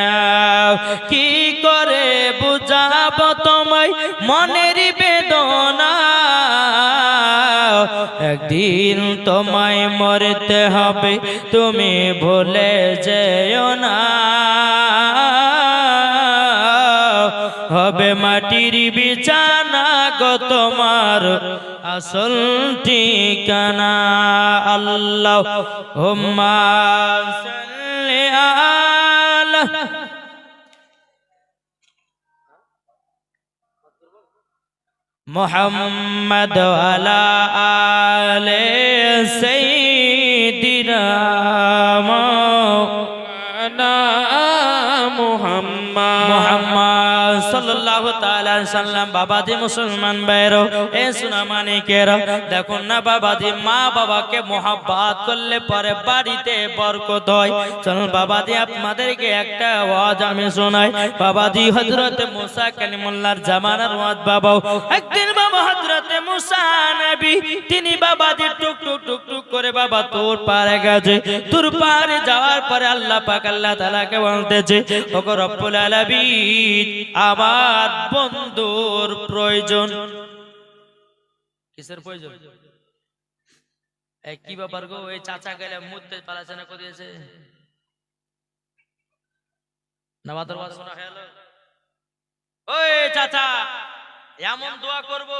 কি করে বুঝাবো তোমায় মনের বেদনা একদিন তোমায় মরতে হবে তুমি ভুলে যেও না হবে মাটির বিছানা গো তোমার আসল ঠিকানা আল্লাহুম্মা সাল্লি আলা মুহাম্মদ আলা আলে সাইয়্যিদিনা মুহাম্মদ সাল্লাল্লাহু তাআলা সাল্লাম বাবাজি মুসলমান ভাইরা এ সোনা মানিকেরা দেখুন না বাবাজি মা বাবাকে মোহাব্বত করলে পরে বাড়িতে বরকত হয় চলুন বাবাজি আপনাদেরকে একটা ওয়াজ আমি শোনাই বাবাজি হযরত মুসা কালিমুল্লাহর জামানার ওয়াজ বাবা একদিন বাবা হযরত মুসা নবী তিনি বাবাজি টুক টুক টুক টুক করে বাবা তোর পারে গেছে তোর পারে যাওয়ার পরে আল্লাহ পাক আল্লাহ তাআলাকে বলতেছে ওগো রব্বুল আলামিন আমার বন্ধুর প্রয়োজন কিসের প্রয়োজন এই কি ব্যাপার গো এই চাচা গেলে মুতে পালাছে না করিয়েছে না বাদর বাদ শোনা হলো ওই চাচা এমন দোয়া করব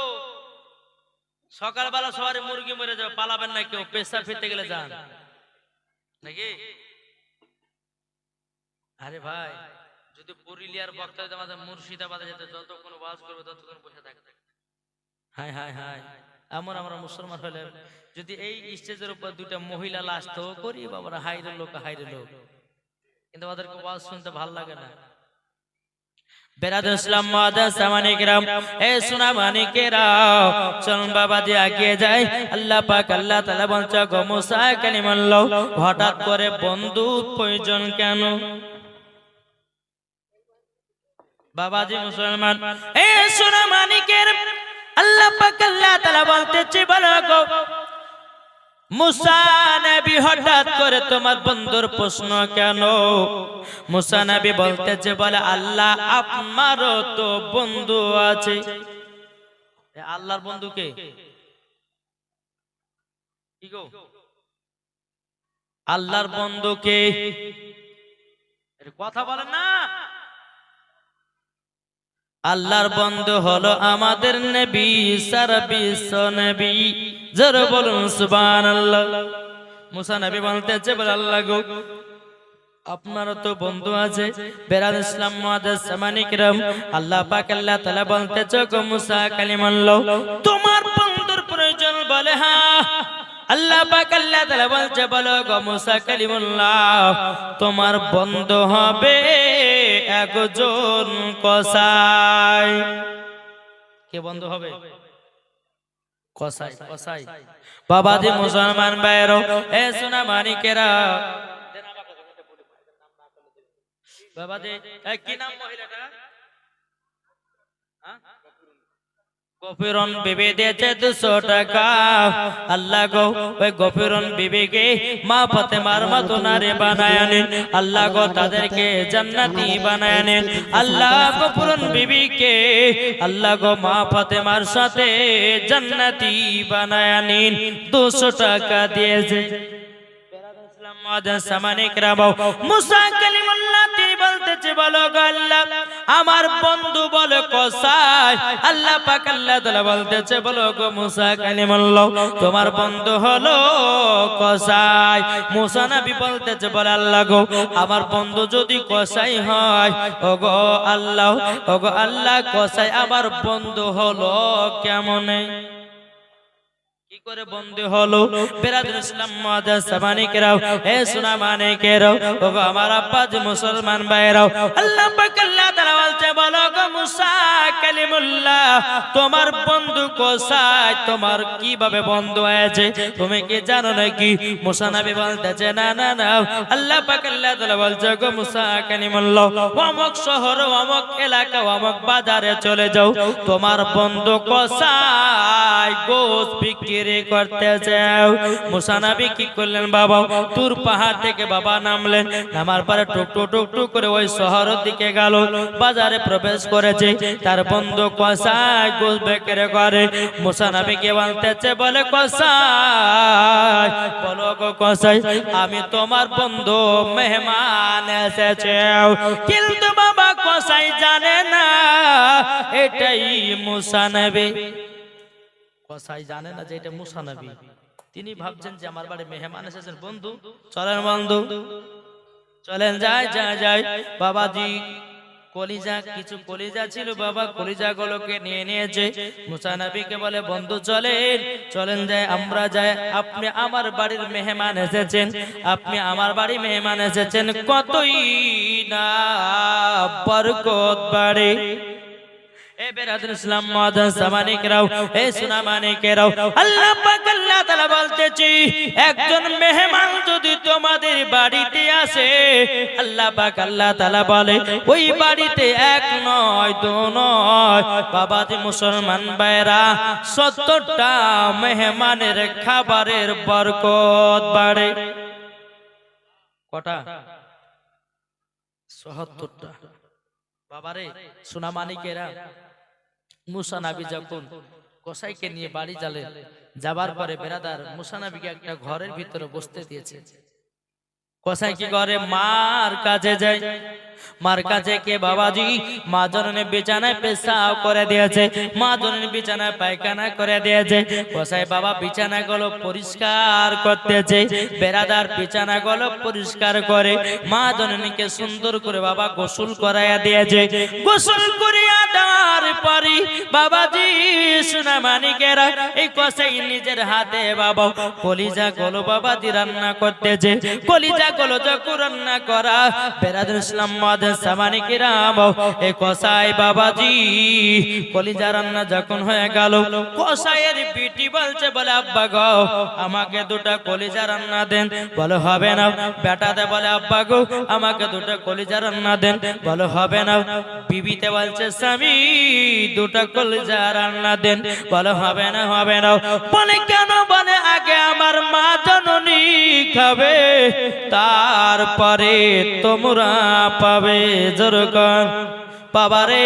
সকালবেলা সবারে মুরগি মরে যাবে পালাবেন না কেউ পেশা ফিরতে গেলে যান নাকি আরে ভাই যদি পুরুলিয়ার বক্তা আমাদের মুর্শিদাবাদে যেতে যতক্ষণ ওয়াজ করবে ততক্ষণ বসে থাকবে হাই হাই হাই আমরা মুসলমান হলে যদি এই স্টেজের উপর দুটা মহিলা লাশ তো করি বাবারা হাইরে লোক কিন্তু ওদেরকে ওয়াজ শুনতে ভালো লাগে না বেরাদুল ইসলাম মুআদ্দাস সামানিকরাম এ সোনা মানিকেরা চলুন বাবাজি এগিয়ে যাই আল্লাহ পাক আল্লাহ তাআলা বলছে গো মুসা কালিমাল্লাহ হঠাৎ করে বন্ধু প্রয়োজন কেন বাবাজি মুসলমান এ সোনা মানিকের আল্লাহ পাক আল্লাহ তাআলা বলতেছে বলো গো মুসা নবী হঠাৎ করে তোমার বন্ধুর প্রশ্ন কেন মুসা নবী বলতেছে বলে আল্লাহ আপনারও তো বন্ধু আছে আল্লাহর বন্ধু কে কি গো আল্লাহর বন্ধু কে কথা বলেন না আল্লাহর বন্ধু হলো আমাদের নবী সারা বিশ্ব নবী জোরে বলুন সুবহানাল্লাহ মুসা নবী বলতেছে বলে আল্লাহ গো আপনারও তো বন্ধু আছে বেরাদুল ইসলাম মুআদ্দাস সামানিকরাম আল্লাহ পাক আল্লাহ তাআলা বলতেছে গো মুসা কালিমাল্লাহ তোমার বন্ধুর প্রয়োজন বলে হ্যাঁ আল্লাহ পাক আল্লাহ তাআলা বলছে বলো গো মুসা কালিমুল্লাহ তোমার বন্ধু হবে একজন কসাই কে বন্ধু হবে কসাই কসাই বাবাজি মুসলমান ভাইরা এ সোনা মানিকেরা বাবা যে কি নাম মহিলাটা? গফিরন বিবি দিয়েছে 200 টাকা। আল্লাহ গো ওই গফিরন বিবিকে মা ফাতেমার মতো নারী বানায় নিন। আল্লাহ গো তাদেরকে জান্নাতি বানায় নিন। আল্লাহ গফিরন বিবিকে আল্লাহ গো মা ফাতেমার সাথে জান্নাতি বানায় নিন। 200 টাকা দিয়েছে। মুসা কালিমুল্লাহ তিনি বলতেছে বলো গো আল্লাহ আমার বন্ধু বলে কসাই। আল্লাহ পাক আল্লাহ তাআলা বলতেছে বলো গো মুসা কালিমুল্লাহ তোমার বন্ধু হলো কসাই। মুসা নবী বলতেছে বলে আল্লাহ গো আমার বন্ধু যদি কসাই হয় ওগো আল্লাহ কসাই আমার বন্ধু হলো কেমনে কি করে বন্ধু হলো? বিরাদুল ইসলাম মুআজ্জাজ সাবানিকেরাও হে সোনা মানিকেরাও ওগো আমার আব্বা যে মুসলমান ভাইরাও আল্লাহ পাক আল্লাহ তাআলা বলছে বলো গো মুসা কালিমুল্লাহ তোমার বন্ধু কোথায়? তোমার কিভাবে বন্ধু হয়েছে তুমি কি জানো নাকি? মুসা নবী বলতেছে না না না। আল্লাহ পাক আল্লাহ তাআলা বলছে গো মুসা কালিমুল্লাহ অমুক শহর অমুক এলাকা অমুক বাজারে চলে যাও তোমার বন্ধু কোথায় গোশ বিক্রি করতে যাও। মুসা নবী কি করলেন বাবা তুর পাহাড় থেকে বাবা নামলেন। নামার পরে টুক টুক টুক টুক করে ওই শহরের দিকে গেল। বাজারে প্রবেশ করেছে তার বন্ধু কসাই গোশ বিক্রি করে। মুসা নবী কে বলতেছে বলে কসাই বলো গো কসাই আমি তোমার বন্ধু মেহমান এসেছে। কিন্তু বাবা কসাই জানে না এটাই মুসা নবী। কসাই জানে না যে এটা মুসা নবী। তিনি ভাবছেন যে আমার বাড়ি মেহমান এসেছেন বন্ধু চলেন বন্ধু চলেন যাই যাই যাই। বাবাজি কলিজা কিছু কলিজা ছিল বাবা কলিজা গুলোকে নিয়ে নিয়েছে। মুসা নবীকে বলে বন্ধু চলেন চলেন যাই আমরা যাই। আপনি আমার বাড়ির মেহমান এসেছেন আপনি আমার বাড়ি মেহমান এসেছেন কতই না বরকত বাড়ে। এ বিরাদুল ইসলাম মুআজ্জাজ সাবানিকেরাও এ সোনা মানিকেরাও আল্লাহ পাক আল্লাহ তাআলা বলতেছি একজন মেহমান যদি তোমাদের বাড়িতে আসে আল্লাহ পাক আল্লাহ তাআলা বলে ওই বাড়িতে এক নয় দু নয় বাবাজি মুসলমান ভাইরা 70টা মেহমানের খাবারের বরকত বাড়ে। কটা? ৭০টা। বাবারে সোনা মানিকেরা মুসা নবী যখন কসাইকে নিয়ে বাড়ি যাবার পরে বেরাদার মুসা নবীকে একটা ঘরের ভিতরে বসতে দিয়েছে। কসাই কি করে মার কাছে যায়। মার কাছে কে বাবাজি মা জননী বিছানায় পেশাব করে দিয়েছে মা জননী বিছানায় পায়খানা করে দিয়েছে। কসাই বাবা বিছানা গুলো পরিষ্কার করতেছে। বেরাদার বিছানা গুলো পরিষ্কার করে মা জননীকে সুন্দর করে বাবা গোসল করাইয়া দিয়েছে। গোসল করিয়া দেওয়ার পরে বাবাজি সোনা মানিকেরা এই কসাই নিজের হাতে বাবা কলিজা গুলো বাবাজি রান্না করতেছে। কলিজা গুলো যখন রান্না করা বিরাদুল ইসলাম মুআজ্জাজ সাবানিকেরাম এই কসাই বাবাজি কলিজা রান্না যখন হয়ে গেল কসাইয়ের বিটি বলছে বলে আব্বা গো আমাকে দুটো কলিজা রান্না দেন। বলে হবে না। বেটাতে বলে আব্বা গো আমাকে দুটো কলিজা রান্না দেন। বলে হবে না। বিবিতে বলছে স্বামী দুটো কলিজা রান্না দেন। বলে হবে না হবে না। বলে কেন? বলে আগে আমার মা জননী খাবে তারপরে তোমরা পাবে। জোরকার বাবারে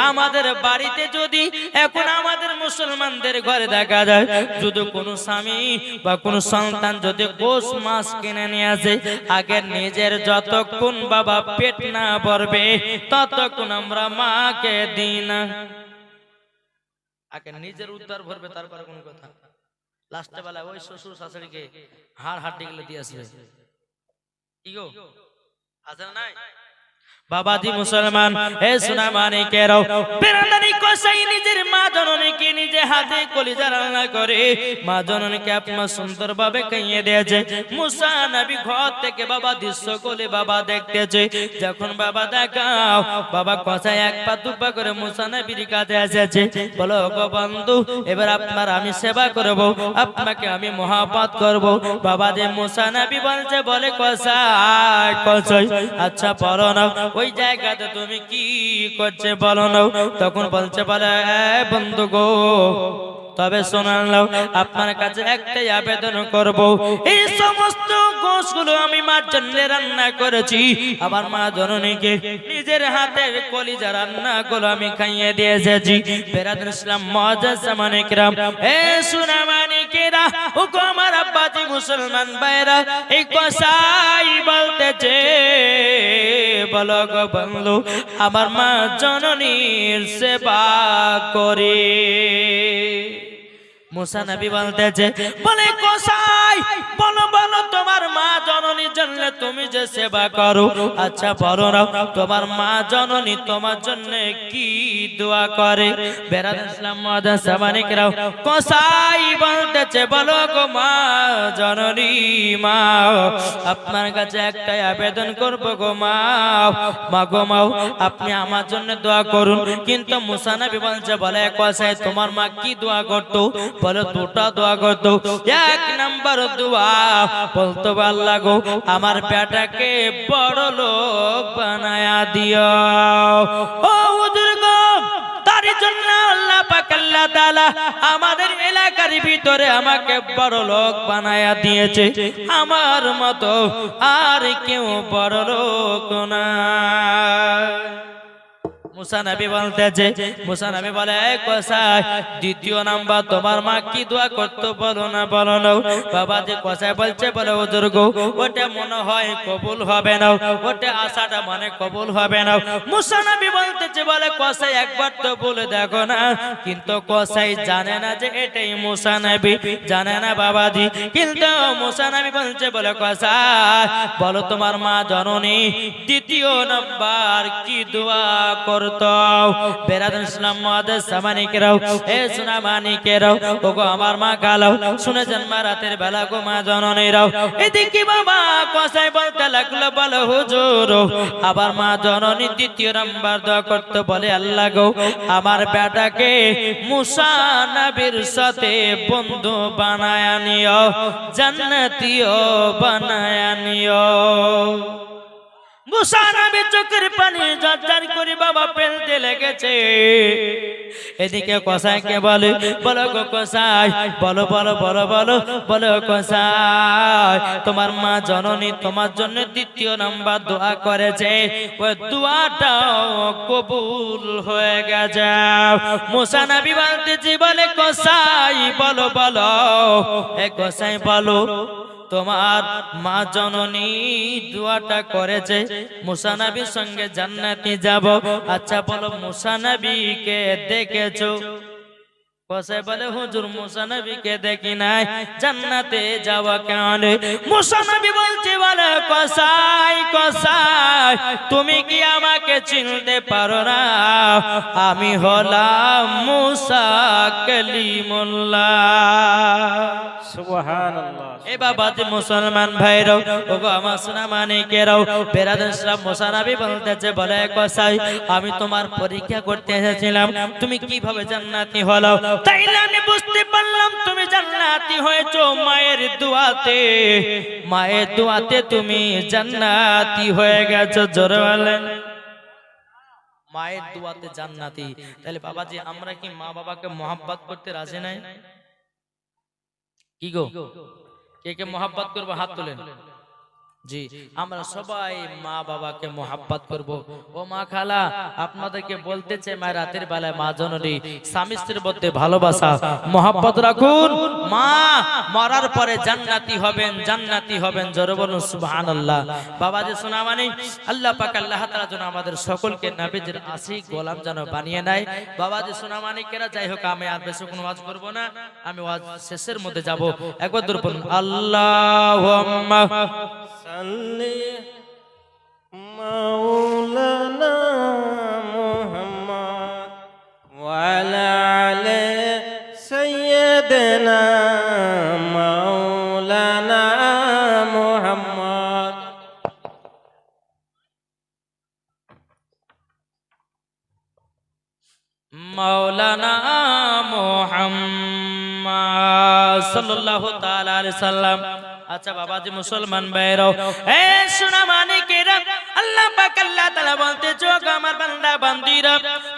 আমাদের বাড়িতে যদি এখন আমাদের মুসলমানদের ঘরে দেখা যায় যদি কোনো স্বামী বা কোনো সন্তান যদি গোশ মাছ কিনে নিয়ে আসে আগে নিজের যতক্ষণ বাবা পেট না ভরবে ততক্ষণ আমরা মাকে দিই না। আগে নিজের উদ্ধার ভরবে তারপরে কোন কথা। লাস্টে বেলা ওই শ্বশুর শাশুড়িকে হাড় হাড্ডি গুলো দিয়ে আসবে। কি গো আছে নাই? বাবাজি মুসলমান হে সোনা মানিকেরাও বেরাদারি কসাই নিজের মা জননীকে নিজে হাতে কলিজা রান্না করে মা জননীকে আপনার সুন্দরভাবে খাইয়ে দিয়েছে। মুসা নবী ঘর থেকে বাবা দৃশ্য কোলে বাবা দেখতেছে। যখন বাবা দেখাও বাবা কসাই এক পা দুপা করে মুসা নবীর কাছে এসেছে। বলো গো বন্ধু এবার আপনার আমি সেবা করব আপনাকে আমি মহব্বত করব। বাবা যে মুসা নবী বলছে বলে কসাই কসাই আচ্ছা বলো না ওই জায়গাতে তুমি কি করছে বলো না। তখন বলছে বলে বন্ধু গো, তবে শোনালাম আপনার কাছে একটাই আবেদন করব, এই সমস্ত গোশগুলো আমি মার জন্য রান্না করেছি, আমার মা জননীকে নিজের হাতের কলিজা রান্না গুলো আমি খাইয়ে দিয়ে এসেছি। বেরাদুল ইসলাম মুআজ্জাজ সামানে কিরাম, এ সুনামানি কেরা ও গো আমার আব্বাজি মুসলমান ভাইরা, এই কসাই বলতেছে বলো গো বন্ধু, আমার মা জননীর সেবা করে। মুসা নবী বলতেছে বলে কসাই বলো বলো তোমার মা জননীর জন্য তুমি যে সেবা করো, আচ্ছা বলো না তোমার মা জননী তোমার জন্য কি দোয়া করে। বেরাদুল ইসলাম মুআজ্জাজ সামানে কিরাম, কসাই বলতেছে বলো গো মা জননী, মা আপনার কাছে একটাই আবেদন করব গো মা, মা গো মা আপনি আমার জন্য দোয়া করুন। কিন্তু মুসা নবী বলছে বলে কসাই তোমার মা কি দোয়া করতো? বলো দুটা দোয়া করতো। এক নাম্বার দোয়া বলতো আল্লাহ গো আমার বেটাকে বড় লোক বানায়া দিও। ও হুজুর গো, তার জন্য আল্লাহ পাক আল্লাহ তাআলা আমাদের এলাকার ভিতরে আমাকে বড় লোক বানায়া দিয়েছে, আমার মতো আর কেউ বড় লোক না। মুসা নবী বলতেছে, মুসা নবী বলে কসাই দ্বিতীয় নাম্বার তোমার মা কি দোয়া করতো বলো না বলো না। বাবা যে কসাই বলছে বলে হুজুর গো ওটা মনে হয় কবুল হবে না, ওটা আশাটা মানে কবুল হবে না। মুসা নবী বলতেছে বলে কসাই একবার তো বলে দেখো না। কিন্তু কসাই জানে না যে এটাই মুসা নবী, জানে না বাবাজি। কিন্তু মুসা নবী বলছে বলে কসাই বলো তোমার মা জননী দ্বিতীয় নাম্বার কি দোয়া করতো? বেরাদুল ইসলাম মুআজ্জাজ সামানে কিরাম, এ সুনামানি কেরাও ও গো আমার মা গালাও শুনেছেন মা রাতের বেলা গো মা জননীরাও। এদিকে বাবা কসাই বলতে লাগলো বলে হুজুর আবার মা জননী দ্বিতীয় নাম্বার দোয়া করতে বলে আল্লাহ গো আমার বেটাকে মুসা নবীর সাথে বন্ধু বানায়া নিও, জান্নাতীও বানায়া নিও। মুসা নবী চোখের পানি ঝরঝর করে বাবা ফেলতে লেগেছে। এদিকে কসাইকে বলে বলো গো কসাই বলো বলো বলো বলো বলো কসাই তোমার মা জননী তোমার জন্য দ্বিতীয় নাম্বার দোয়া করেছে, ওই দোয়াটাও কবুল হয়ে গেছে। মুসা নবী বলতেছি বলে কসাই বলো বলো, এ কসাই বলো তোমার মা জননী দোয়াটা করেছে মুসা নবীর সঙ্গে জান্নাতে যাব, আচ্ছা বলো মুসা নবীকে দেখেছো? কসাই বলে হুজুর মুসা নবীকে দেখি নাই, জান্নাতে যাওয়া কেন? মুসা নবী বলছে বলে কসাই কসাই তুমি কি আমাকে চিনতে পারো না? আমি হলাম মুসা কালিমুল্লাহ। সুবহানাল্লাহ। এ বাবা যে মুসলমান ভাইরাও ওগো আমার সুনামানিকেরাও, বেরাদুল ইসলাম মুসা নবী বলতেছে বলে কসাই আমি তোমার পরীক্ষা করতে এসেছিলাম, তুমি কিভাবে জান্নাতি হলো? তাইলে আমি বুঝতে পারলাম তুমি জান্নাতি হয়েছো মায়ের দোয়াতে, মায়ের দোয়াতে তুমি জান্নাতি হয়ে গেছো। জোরে বলেন মায়ের দোয়াতে জান্নাতি। তাহলে বাবাজি আমরা কি মা বাবাকে মহব্বত করতে রাজি নাই? কি গো কে কে মহব্বত করবো হাত তোলেন। জি আমরা সবাই মা বাবাকে মহব্বত করব। ও মা খালা আপনাদেরকে বলতে চাই মা রাতের বেলায় মা জননী স্বামী স্ত্রীর মধ্যে ভালোবাসা মহব্বত রাখুন, মা মরার পরে জান্নাতি হবেন, জান্নাতি হবেন। জোরে বলুন সুবহানাল্লাহ। বাবাজি শোনা মানে আল্লাহ পাক আল্লাহ তাআলা যেন আমাদের সকলকে নবীজির আশিক গোলাম যেন বানিয়ে নেয়। বাবাজি শোনা মানে কেরা যাই হোক আমি আর বেশি কোনো ওয়াজ করব না, আমি ওয়াজ শেষের মধ্যে যাব। একবার দূর বলুন আল্লাহুম্মা সাল্লি মাওলানা মুহাম্মদ ওয়া আলা আলি সাইয়্যিদিনা মাওলানা মুহাম্মদ। মাওলানা মুহাম্মদ সাল্লাল্লাহু তাআলা আলাইহি সাল্লাম। আচ্ছা বাবাজি মুসলমান ভাইরাও এ সোনা মানিকেরা আল্লাহ পাক আল্লাহ তাআলা তাআলা বলতেছে ওগো আমার বান্দা বান্দীরা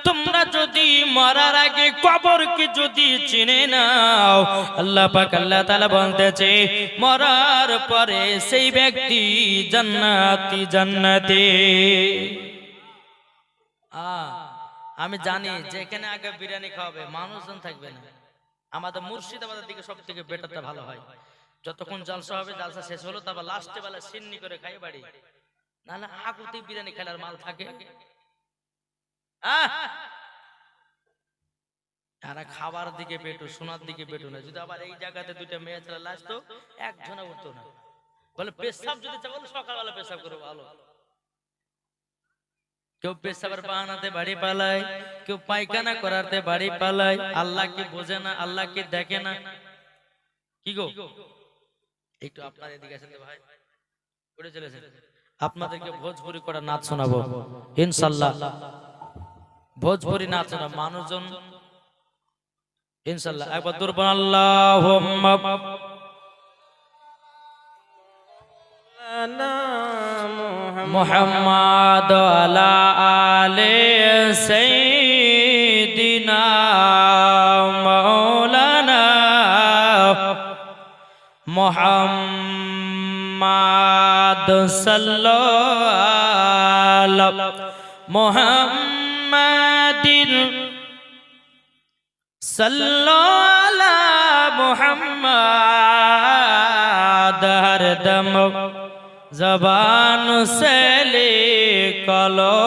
তোমরা যদি মরার আগে কবরকে যদি চিনে নাও আল্লাহ পাক আল্লাহ তাআলা বলতেছে মরার পরে সেই ব্যক্তি জান্নাতি জান্নাতে। আমি জানি যেখানে আগে বিরিয়ানি খাওয়াবে মানুষজন থাকবে না। আমাদের মুর্শিদাবাদের দিকে সব থেকে বেটারটা ভালো হয়, যতক্ষণ জালসা হবে জালসা শেষ হলো তারপর লাস্টে বেলা সিন্নি করে খাই বাড়ি, নাহলে আগুতে বিরিয়ানি খেলার মাল থাকে। তারা খাবার দিকে পেটু সোনার দিকে পেটু না। যদি আবার এই জায়গাতে দুইটা মেয়ে ছেলে লাস্ট একজনে উঠতো না, বলে পেশাব যদি চাই বলে সকালবেলা পেশাব করে ভালো। কেউ পেশাবের বাহানাতে বাড়ি পালায়, কেউ পায়খানা করাতে বাড়ি পালায়। আল্লাহ কি বোঝে না? আল্লাহ কি দেখে না? কি গো একটু আপনার এদিকে আসেন তো ভাই, উঠে চলেছেন। আপনাদেরকে ভোজপুরি করা নাচ শোনাবো ইনশাআল্লাহ। ভোজপুরি নাচ শোনা মানুষজন ইনশাআল্লাহ একবার দুরবান আল্লাহুম্মা মুহাম্মাদ আলা আলে সাইয়্যিদিনা মাওলানা মুহাম্মাদ সাল্লাল্লাহু মুহাম্মাদিন সাল্লাল্লাহু মুহাম্মাদ হরদম ज़बान से लिखलो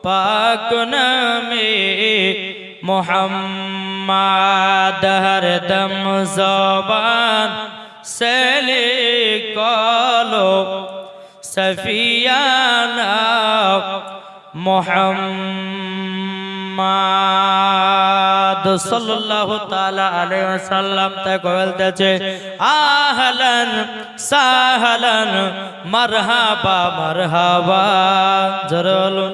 पाक नामे मुहम्मद हरदम ज़बान से लिखलो सफियाना मुहम्मद सल्लल्लाहु ताला अलैहि वसल्लम तक बोलते आहलन साहलन मरहबा मरहबा। जरा बोलুন,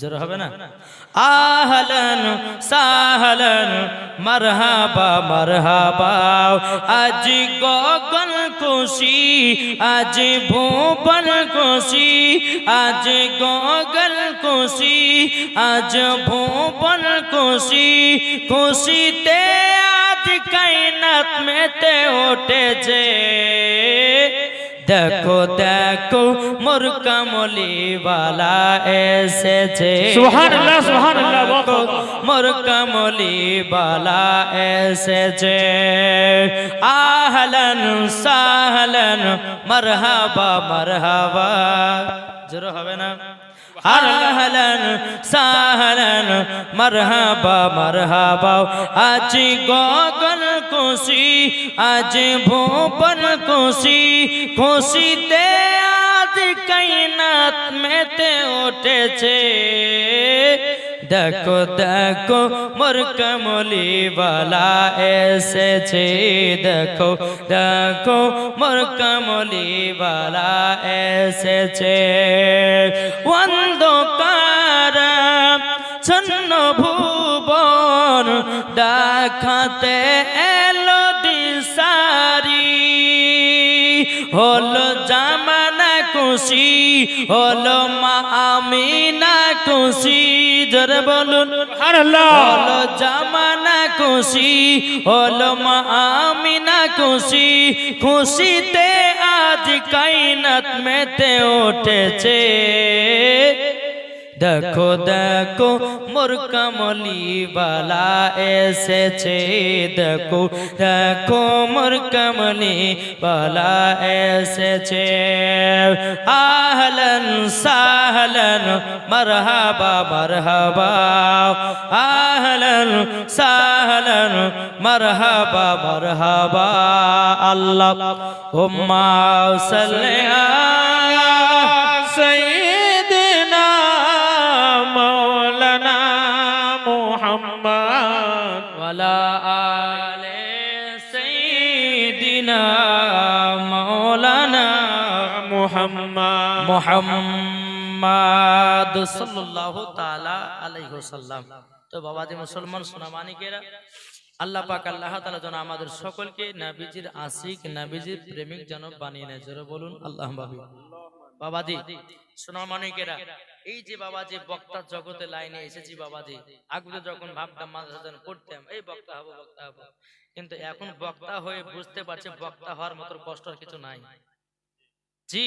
जरा হবে না? आहलन साहलन मरहबा मरहबा। आज गगन खुशी आज भुवन खुशी, आज गगन खुशी आज भुवन खुशी, खुशीते आज कायनात मेते उठेছে। देखो देखो मोर कमली वाला एसेছে। सुभान अल्लाह मोर कमली वाला एसेছে। आहलन साहलन मरहबा मरहबा। जरूर হবে না? आहलन साहलन मरहबा मरहबा। आज गगन खुशी आज भुवन खुशी, खुशीते आज कायनात मेते उठेছে। देखो देखो मोर कमली वाला एसेছে। देखो देखो मोर कमली वाला एसेছে। অন্ধকার ছন্ন ভুবন দেখাতে এলো দিশারি, হলো জামানা খুশি হলো মা আমিনা খুশি। জোরে বলুন সুবহানাল্লাহ। হলো জামানা খুশি হলো মা আমিনা খুশি, খুশিতে আজ কায়নাত মেতে উঠেছে। देखो देखो मोर कमली वाला एसेছে। देखो देखो मोर कमली वाला एसेছে। आहलन साहलन मरहबा मरहबा। आहलन साहलन मरहबा मरहबा। अल्लाहुम्मा सल्ली अला सय्यिदिना मौलाना मुहम्मद वाला आले सय्यिदिना मौलाना मुहम्मद मुहम्मद सल्लल्लाहु ताला अलैहि वसल्लम। तो बाबाजी मुसलमान सोना मानिकेरा আল্লাহ পাক আল্লাহ তাআলা যেন আমাদের সকলকে নবীজির আশিক নবীজির প্রেমিক যেন বানিয়ে নেয়। জোরে বলুন আল্লাহুম্মা আমিন। বাবাজি সোনামানিকেরা, এই যে বাবাজি বক্তা জগতে লাইনে এসেছি বাবাজি, আগে যখন ভাবতাম মাদ্রাসা পড়তাম এই বক্তা হবো বক্তা হবো, কিন্তু এখন বক্তা হয়ে বুঝতে পারছি বক্তা হওয়ার মতো কষ্ট আর কিছু নাই। জি,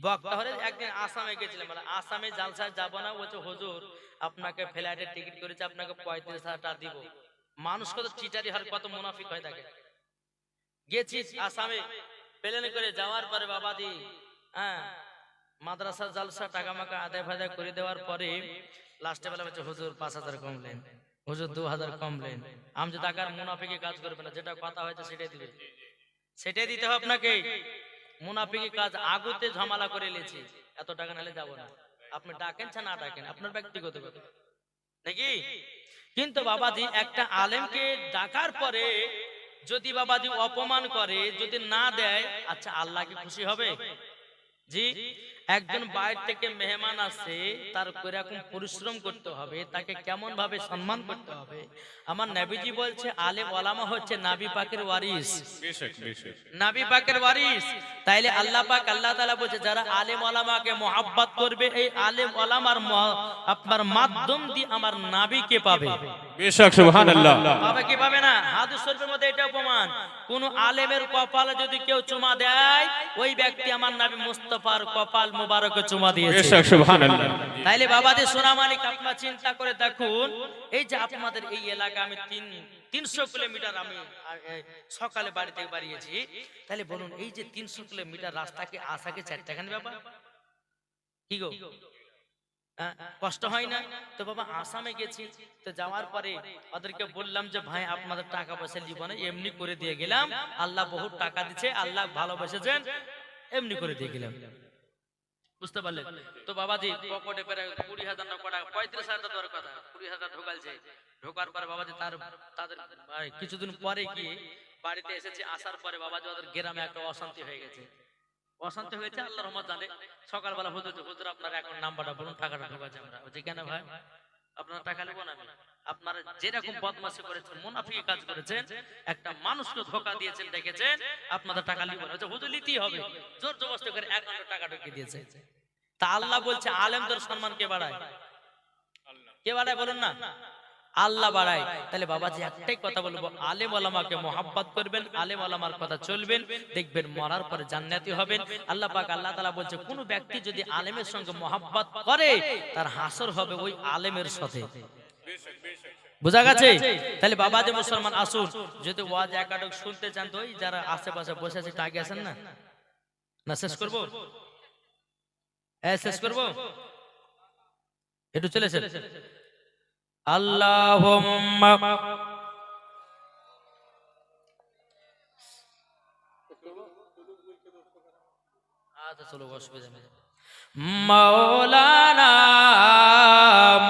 বক্তা হলে একদিন আসামে গেছিলাম, মানে আসামে জালসায় যাবো না, বলছে হুজুর আপনাকে ফ্লাইটের টিকিট করেছে, আপনাকে 35,000 টাকা দিব। মানুষ কত চিটারি হয়, কত মুনাফিক হয় থাকে। গেছি আসামে, প্লেনে করে যাওয়ার পরে বাবাজি হ্যাঁ মাদ্রাসা জালসা টাকা মাকা আদায় ফাদায় করে দেওয়ার পরে লাস্টে বেলা বলছে হুজুর 5,000 কমলেন, হুজুর 2,000 কমলেন। আমি যে টাকার মুনাফিকে কাজ করবে না, যেটা কথা হয়েছে সেটাই দিবে, সেটাই দিতে হবে আপনাকে। মুনাফিকি কাজ আগুতে ঝামেলা করে নিয়েছি, এত টাকা নালে যাব না। আপনি ডাকেন না ডাকেন আপনার ব্যক্তিগত কথা নাকি। কিন্তু বাবাজি একটা আলেমকে ডাকার পরে যদি বাবাজি অপমান করে, যদি না দেয়, আচ্ছা আল্লাহ কি খুশি হবে? জি, একজন বাইরে থেকে মেহমান আসছে, তার কিরকম পরিশ্রম করতে হবে, তাকে কেমন ভাবে সম্মান করতে হবে। আমার নবীজি বলছে আলেম ওলামা হচ্ছে নবী পাকের ওয়ারিস, নবী পাকের ওয়ারিস। তাইলে আল্লাহ পাক আল্লাহ তাআলা বলছে যারা আলেম ওলামাকে মহব্বত করবে, এই আলেম ওলামার আপনার মাধ্যম দিয়ে আমার নবীকে পাবে। বেশক সুবহানাল্লাহ। পাবে কি পাবে না? হাদিস শরীফের মধ্যে এটা প্রমাণ। কোন আলেমের কপালে যদি কেউ চুমা দেয়, ওই ব্যক্তি আমার নবী মুস্তাফার কপাল মুবারকে চুমা দিয়েছে। বেশক সুবহানাল্লাহ। তাইলে বাবাদের সোনামানিক আপনারা চিন্তা করে দেখুন, এই যে আপনাদের এই এলাকা আমি 300 কিলোমিটার আমি সকালে বাড়ি থেকে বাড়িয়েছি, তাহলে বলুন এই যে 300 কিলোমিটার রাস্তাকে আসাকে 4 টাকার ব্যাপার কি গো? কষ্ট হয় না? তো বাবা আসামে গেছি, তো যাওয়ার পরে ওদেরকে বললাম যে ভাই আপনাদের টাকা পয়সা নিব না, এমনি করে দিয়ে গেলাম, আল্লাহ বহুত টাকা দিচ্ছে, আল্লাহ ভালোবেসেছেন, এমনি করে দিয়ে গেলাম। বুঝতে পারলেন? তো বাবাজি পকেটে প্রায় 20,000 না কটা 35,000 দেওয়ার কথা, 20,000 ঢোকালছে। ঢোকার পরে বাবাজি তাদের কিছুদিন পরে গিয়ে বাড়িতে এসেছে, আসার পরে বাবাজি ওদের গ্রামে একটা অশান্তি হয়ে গেছে। অশান্তি হয়েছে আল্লাহর রহমত জানে। সকালবেলা হুজুর আপনার অ্যাকাউন্ট নাম্বারটা বলুন, টাকাটা ঢোকাচ্ছে। আমরা বলছি কেন ভাই, আপনারা টাকা নেবো না? আপনারা যেরকম বদমাশি করেছেন, মুনাফিকি কাজ করেছেন, একটা মানুষকে ধোকা দিয়েছেন, দেখেছেন, আপনাদের টাকা নিব না। হুজুর নিতেই হবে, জোর জবরদস্তি করে অ্যাকাউন্টে টাকা ঢুকিয়ে দিয়েছে। তা আল্লাহ বলছে আলেমদের সম্মান কে বাড়ায়? কে বাড়ায় বলুন না? আল্লাহ বাড়ায়। তাহলে বাবাজি একটাই কথা বলবো, আলেম ওলামাকে মহব্বত করবেন, আলেম ওলামার কথা চলবেন, দেখবেন মরার পরে জান্নাতি হবেন। আল্লাহ পাক আল্লাহ তাআলা বলছে কোন ব্যক্তি যদি আলেমের সঙ্গে মহব্বত করে, তার হাসর হবে ওই আলেমের সাথে। বুঝা গেছে? তাহলে বাবাজি মুসলমান আসুন, যদি ওয়াজ একাডক শুনতে চান তো ওই যারা আশেপাশে বসে আছে আগে আসেন না। না শেষ করবো? শেষ করবো, একটু চলেছে। আল্লাহুম্মা আচ্ছা চলো অসুবিধা নেই। মাওলানা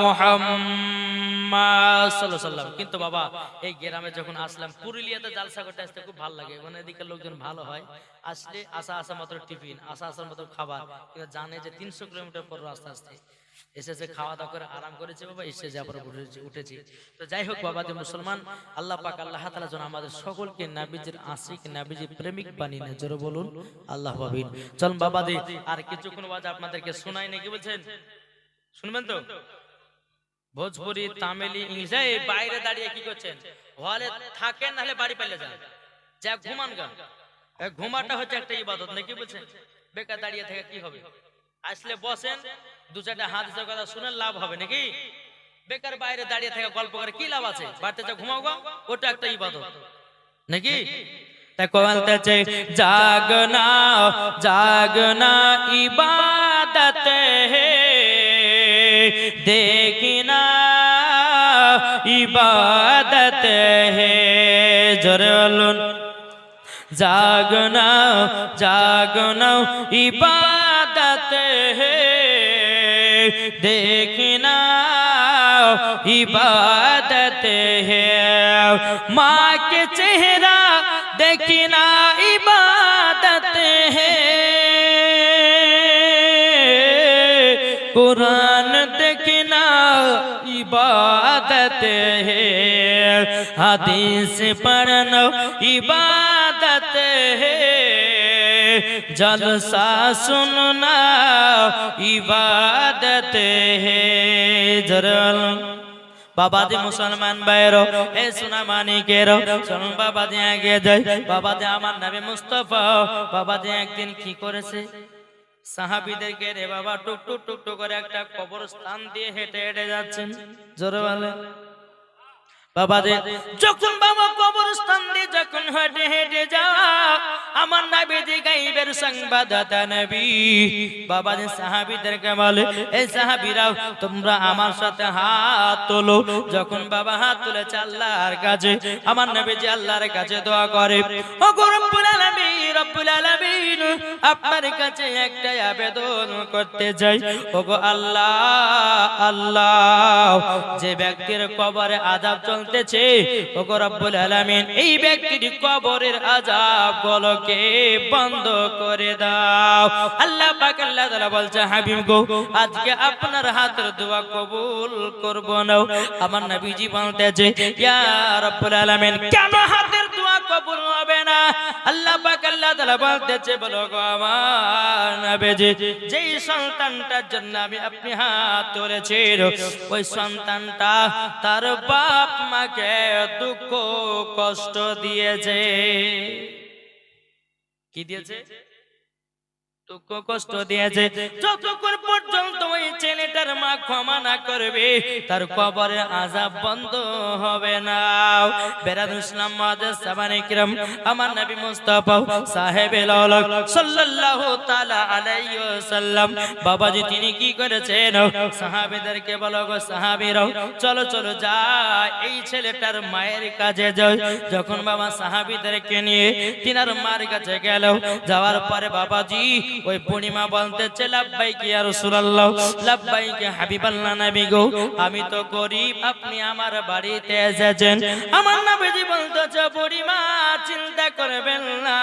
মুহাম্মদ সাল্লাল্লাহু আলাইহি ওয়াসাল্লাম। কিন্তু বাবা এই গ্রামে যখন আসলাম, পুরুলিয়াতে জালসা করতে আসতে খুব ভালো লাগে, মানে এদিকে লোকজন ভালো হয়, আসলে আসা মাত্র টিফিন, আসা মাত্র খাবার, কিন্তু জানে যে 300 কিলোমিটার পর রাস্তা আসছে, এসেছে খাওয়া দাওয়া করে আরাম করেছে বাবা, এসে যাবার উঠেছি। তো যাই হোক বাবা যে মুসলমান, আল্লাহ পাক আল্লাহ তাআলা যেন আমাদের সকলকে নবীজির আশিক, নবীজির প্রেমিক বানিয়ে নেয়। জোরে বলুন আল্লাহ আমিন। চলুন বাবা দি আর কিছুক্ষণ ওয়াজ আপনাদেরকে শোনাই নাকি বলছেন? শুনবেন তো? ভোজপুরি, তামিলি, ইংলিশ। এই বাইরে দাঁড়িয়ে কি করছেন? হলে থাকেন নাহলে বাড়ি পেলে যান, যা ঘুমান গান। ঘুমাটা হচ্ছে একটা ইবাদত নাকি বলছেন? বেকার দাঁড়িয়ে থেকে কি হবে? আসলে বসেন, 2-4টা হাদিসের কথা শুনেন, লাভ হবে নাকি? বেকার বাইরে দাঁড়িয়ে থেকে গল্প করে কি লাভ আছে? বাড়িতে যা ঘুমাও গো, ওটা একটা ইবাদত নাকি? তাই বলতেছে জাগনা জাগনা ইবাদত হে, देखना इबादत है। जोरे बोलुन जागना जागना इबादत है, देखना इबादत है। माँ के चेहरा देखना इबादत है, कुरान देखना इबादत है, हदीस पढ़ना इबादत है, जलसा सुनना इबादत है जरल बाबा दी मुसलमान भाइरो ए सुना मानिकेरो চলুন বাবা दी आगे যাই বাবা दी আমার নবী মুস্তাফা বাবা दी একদিন কি করেছে সাহাবীদেরকে রে বাবা টুক টুক টুক টুক করে একটা কবরস্থান দিয়ে হেঁটে হেঁটে যাচ্ছেন জোরে বলে বাবা দে যখন বাবা কবরস্থান দিয়ে যখন হেঁটে হেঁটে যাওয়া আমার নবীজি গায়বের সংবাদদাতা নবী বাবা দে সাহাবীদেরকে বলে এই সাহাবীরাও তোমরা আমার সাথে হাত তোলো যখন বাবা হাত তুলেছে আল্লাহর কাছে আমার নবীজি আল্লাহর কাছে দোয়া করে ও গো রব্বুল আলামিন আপনার কাছে একটা আবেদন করতে যাই ও গো আল্লাহ আল্লাহ যে ব্যক্তির কবরে আযাব চলতেছে ও গো রব্বুল আলামিন এই ব্যক্তির কবরের আযাব গুলোকে বন্ধ করে দাও আল্লাহ পাক আল্লাহ তাআলা বলছে হাবিব গো আজকে আপনার হাতের দোয়া কবুল করব না আমার নবীজি বলতেছে ইয়া রব্বুল আলামিন কেন হাতের দোয়া কবুল হবে না আল্লাহ পাক আল্লাহ তাআলা বলতেছে বলো গো আমার নবীজি যেই সন্তানটার জন্য আমি আপনি হাত তুলেছেন ওই সন্তানটা তার বাপ মাকে দুঃখ কষ্ট দিয়েছে কি দিয়েছে দুঃখ কষ্ট দিয়েছে যতক্ষণ পর্যন্ত ওই ছেলেটার মা ক্ষমা না করবে তার কবরের আযাব বন্ধ হবে না বেরাদুল ইসলাম মুআজ্জাজ সাহাবায়ে কিরাম আমার নবী মুস্তাফা সাহেবে লাউলাক সাল্লাল্লাহু তাআলা আলাইহি ওয়াসাল্লাম বাবাজি তিনি কি করেছেন সাহাবীদেরকে বলো গো সাহাবীরাও চলো চলো যাই এই ছেলেটার মায়ের কাছে যাও যখন বাবা সাহাবীদেরকে নিয়ে তিনার মার কাছে গেল যাওয়ার পরে বাবাজি ওই পূর্ণিমা বলতেছে লাব্বাইক ইয়া রাসূলুল্লাহ লাব্বাইক হাবিবাল্লাহ নবী গো আমি তো গরীব আপনি আমার বাড়িতে এসেছেন আমার নবীজি বলতেছে পূর্ণিমা চিন্তা করবেন না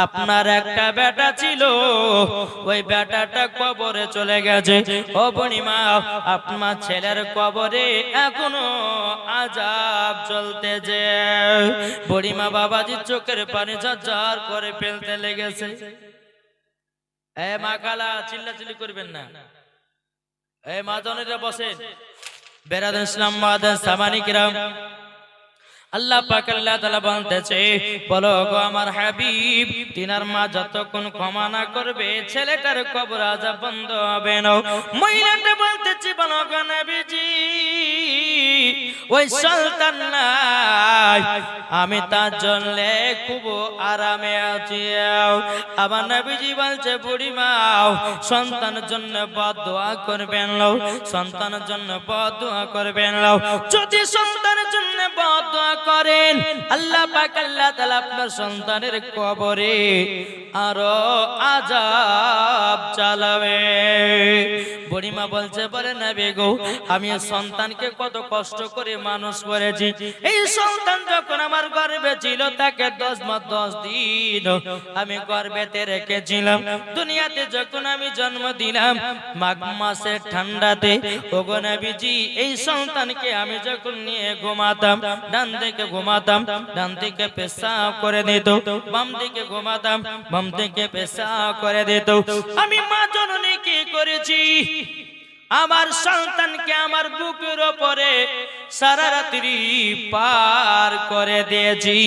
আপনার একটা বেটা ছিল ওই বেটাটা কবরে চলে গেছে ও পূর্ণিমা আপনার ছেলের কবরে এখনো আযাব চলতেছে পূর্ণিমা বাবাজি চোখের পানি ঝরঝর করে ফেলতে লেগেছে এ মা কালা চিল্লাচিল্লি করবেন না এ মা জনেরা বসেন বেরাদুল ইসলাম মুআজ্জাজ সাহাবায়ে কিরাম আল্লাহ পাক আল্লাহ তাআলা বলতেছে বলো গো আমার হাবিব তিনার মা যতক্ষণ ক্ষমা না করবে ছেলেটার কবর আযাব বন্ধ হবে না মহিলাটা বলতেছে বলো গো নবীজি ওই সন্তান নাই আমি তার জন্য খুব আরামে আছি আমার নবীজি বলছে বুড়িমা সন্তানের জন্য বদদোয়া করবেন না সন্তানের জন্য বদদোয়া করবেন না যদি সন্তানের জন্য বদদোয়া করেন আল্লাহ পাক আল্লাহ তাআলা আপনার সন্তানের কবরে আরো আযাব চালাবে বুড়িমা বলছে বলে নবী গো আমি সন্তানকে কত কষ্ট করে মানুষ করেছি এই সন্তান যখন আমার গর্ভে ছিল তাকে 10 মাস 10 দিন আমি গর্ভেতে রেখেছিলাম দুনিয়াতে যখন আমি জন্ম দিলাম মাঘ মাসের ঠান্ডাতে ওগো নবীজি এই সন্তানকে আমি যখন নিয়ে ঘুমাতাম ডান দিকে ঘুমাতাম ডান দিকে পেশাব করে দিত বাম দিকে ঘুমাতাম বাম দিকে পেশাব করে দিত আমি মা জননী কি করেছি আমার সন্তানকে আমার বুকের উপরে সারা রাত্রি পার করে দিয়েছি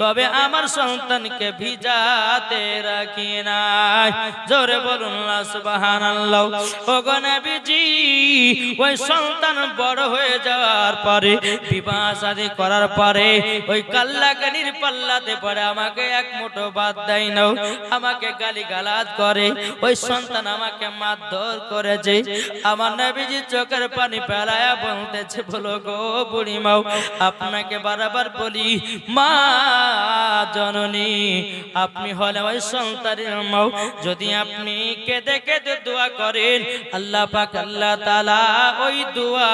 তবে আমার সন্তানকে ভিজাতে রাখি নাই জোরে বলুন সুবহানাল্লাহ ওগো নবীজি ওই সন্তান বড় হয়ে যাওয়ার পরে বিবাহ শাদী করার পরে ওই কাল্লাকানির পাল্লাতে পড়ে আমাকে এক মুঠো ভাত দেয় না আমাকে গালিগালাজ করে ওই সন্তান আমাকে মারধর করেছে আমার নবীজি চোখের পানি ফেলায়া বলতেছে বলো গো বুড়িমা আপনাকে বারবার বলি মা জননী আপনি হলে ওই সন্তানের মা যদি আপনি কেঁদে কেঁদে দোয়া করেন আল্লাহ পাক আল্লাহ তাআলা ওই দোয়া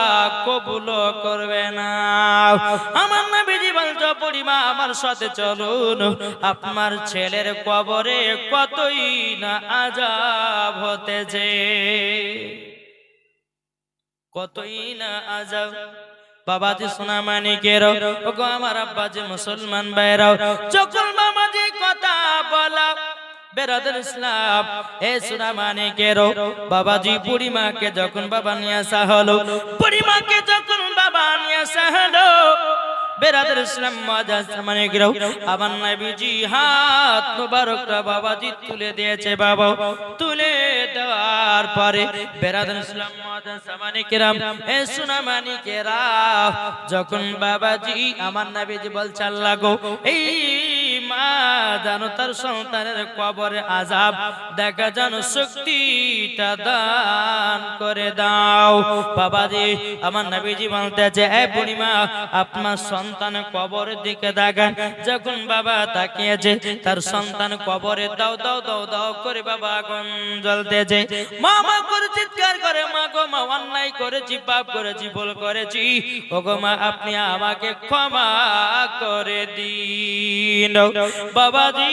কবুল করবে না আমার নবীজি বলতো বুড়িমা আমার সাথে চলুন আপনার ছেলের কবরে কতই না আযাব হতেছে কতই না আযাব বাবাজি সোনা মানিকেরও ওগো আমার আব্বাজি মুসলমান ভাইরাও যখন বাবাজি কথা বলা বেরাদার ইসলাম এ সোনা মানিকেরও বাবাজি বুড়িমাকে যখন বাবা নিয়ে আসা হলো, বুড়িমাকে যখন বাবা নিয়ে আসা হলো, বেরাদার ইসলাম মুআজ্জাজ মানিকেরও আমার নবীজি হাত মুবারকটা বাবাজি তুলে দিয়েছে। বাবা তুলে দেওয়ার পরে বেরাদার ইসলাম মুআজ্জাজ মানিকেরাম এ সোনা মানিকেরা যখন বাবাজি আমার নবীজি বলছে আল্লাহ গো এই মা জানো তার সন্তানের কবরে আযাব দেখা জানো শক্তিটা দান করে দাও। বাবাজি আমার নবীজি বলতেছে এ বুড়িমা আপনার সন্তান কবরের দিকে তাকান। যখন বাবা তাকিয়েছে তার সন্তান কবরে দাও দাও দাও দাও করে বাবা আগুন জ্বলতেছে। মা মা করে চিৎকার করে মা গো মা অন্যায় করেছি, পাপ করেছি, ভুল করেছি, ওগো মা আপনি আমাকে ক্ষমা করে দিন। বাবাজি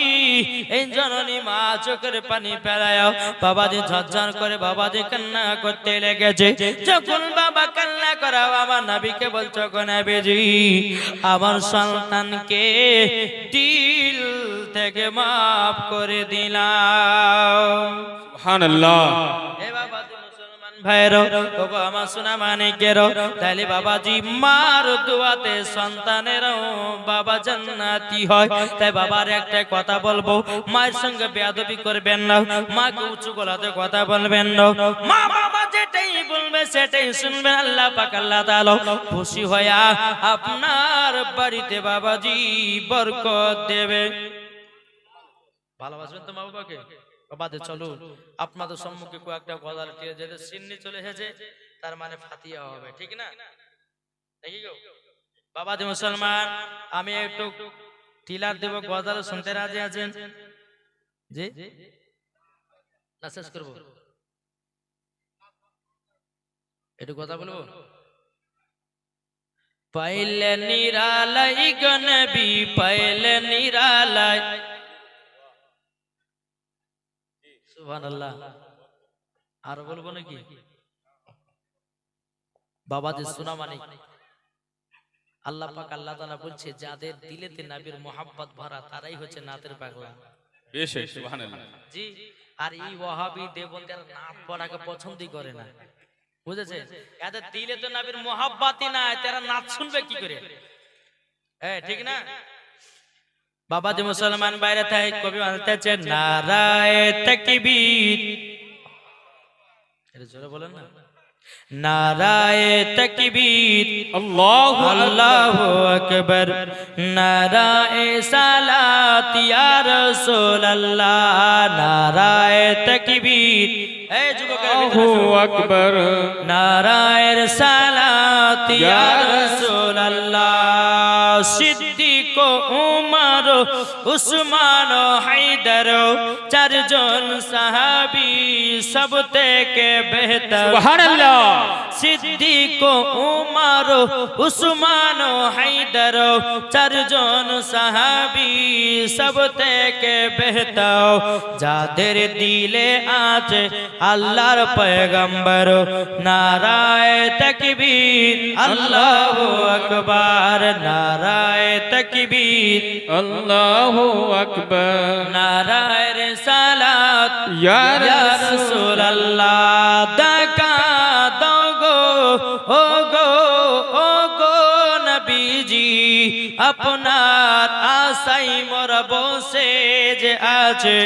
এই জননী মা চোখের পানি ফেলায় বাবাজি ঝরঝর করে বাবাজি কান্না করতে লেগেছে। যখন বাবা কান্না করাও আমার নবীকে বলছো গো নবীজি আমার সন্তানকে দিল থেকে মাফ করে দিলাম। সুবহানাল্লাহ। এ বাবাজি মুসলমান ভাইরো ওগো আমার সোনা মানিকেরও তাইলে বাবাজি মার দোয়াতে সন্তানেরও বাবা জান্নাতি হয়। তাই বাবার একটা কথা বলবো, মায়ের সঙ্গে বেয়াদবি করবেন না, মাকে উঁচু গলাতে কথা বলবেন না, মা বাবা যেটাই বলবে সেটাই শুনবেন। আল্লাহ পাক আল্লাহ তাআলা খুশি হয়া আপনার বাড়িতে বাবাজি বরকত দেবে। ভালোবাসবেন তো মা বাবাকে? বাবাদের চলো আপনাদের সম্মুখে কয়েকটা গজাল টিয়ে যেতে সিন্নি চলে এসেছে তার মানে ফাতিহা হবে, ঠিক না? দেখি গো বাবাজি মুসলমান আমি একটু টিলার দেব, গজাল শুনতে রাজি আছেন? জি না শেষ করবো একটু কথা বলবো। পাইলে নিরালাই গো নবী পাইলে নিরালাই। সুবহানাল্লাহ। আর বলবো নাকি? বাবাজি সোনা মানিক আল্লাহ পাক আল্লাহ তাআলা বলছে যাদের দিলেতে নবীর মোহাব্বত ভরা তারাই হচ্ছে নাতের পাগলা। বেশক সুবহানাল্লাহ। জি আর এই ওয়াহাবি দেবন্দেরা নাত পড়াকে পছন্দই করে না, বুঝেছে? এদের দিলে তো নবীর মোহাব্বতই নাই, তারা নাত শুনবে কি করে? হ্যাঁ ঠিক না? বাবাজি মুসলমান বাইরে থাকে কবি বলতেছে নারায়ে তাকবীর, এটা জোরে বলেন না, নারায়ে তাকবীর আল্লাহু আল্লাহু আকবার, নারায়ে সালাত ইয়া রাসূলুল্লাহ, নারায়ে তাকবীর। এই যুবকেরা আল্লাহু আকবার, নারায়ের সালাত ইয়া রাসূলুল্লাহ। সিদ্দিক উমর উসমান হায়দার চারজন সাহাবী সব থেকে বেহতর। সুবহানাল্লাহ। সিদ্দিক উমর উসমান হায়দার চারজন সাহাবী সব থেকে বেহতর। যাদের দিলে আছে আল্লাহর পয়গম্বর, নারায়ে তাকবীর আল্লাহু আকবার, নারায়ে তাকবীর আল্লাহু আকবার, নারায়ে রিসালাত ইয়া রাসূলুল্লাহ। দেখা দাও গো ও গো ও গো নবীজি আপনার আশাই মোরা বসে যে আছে।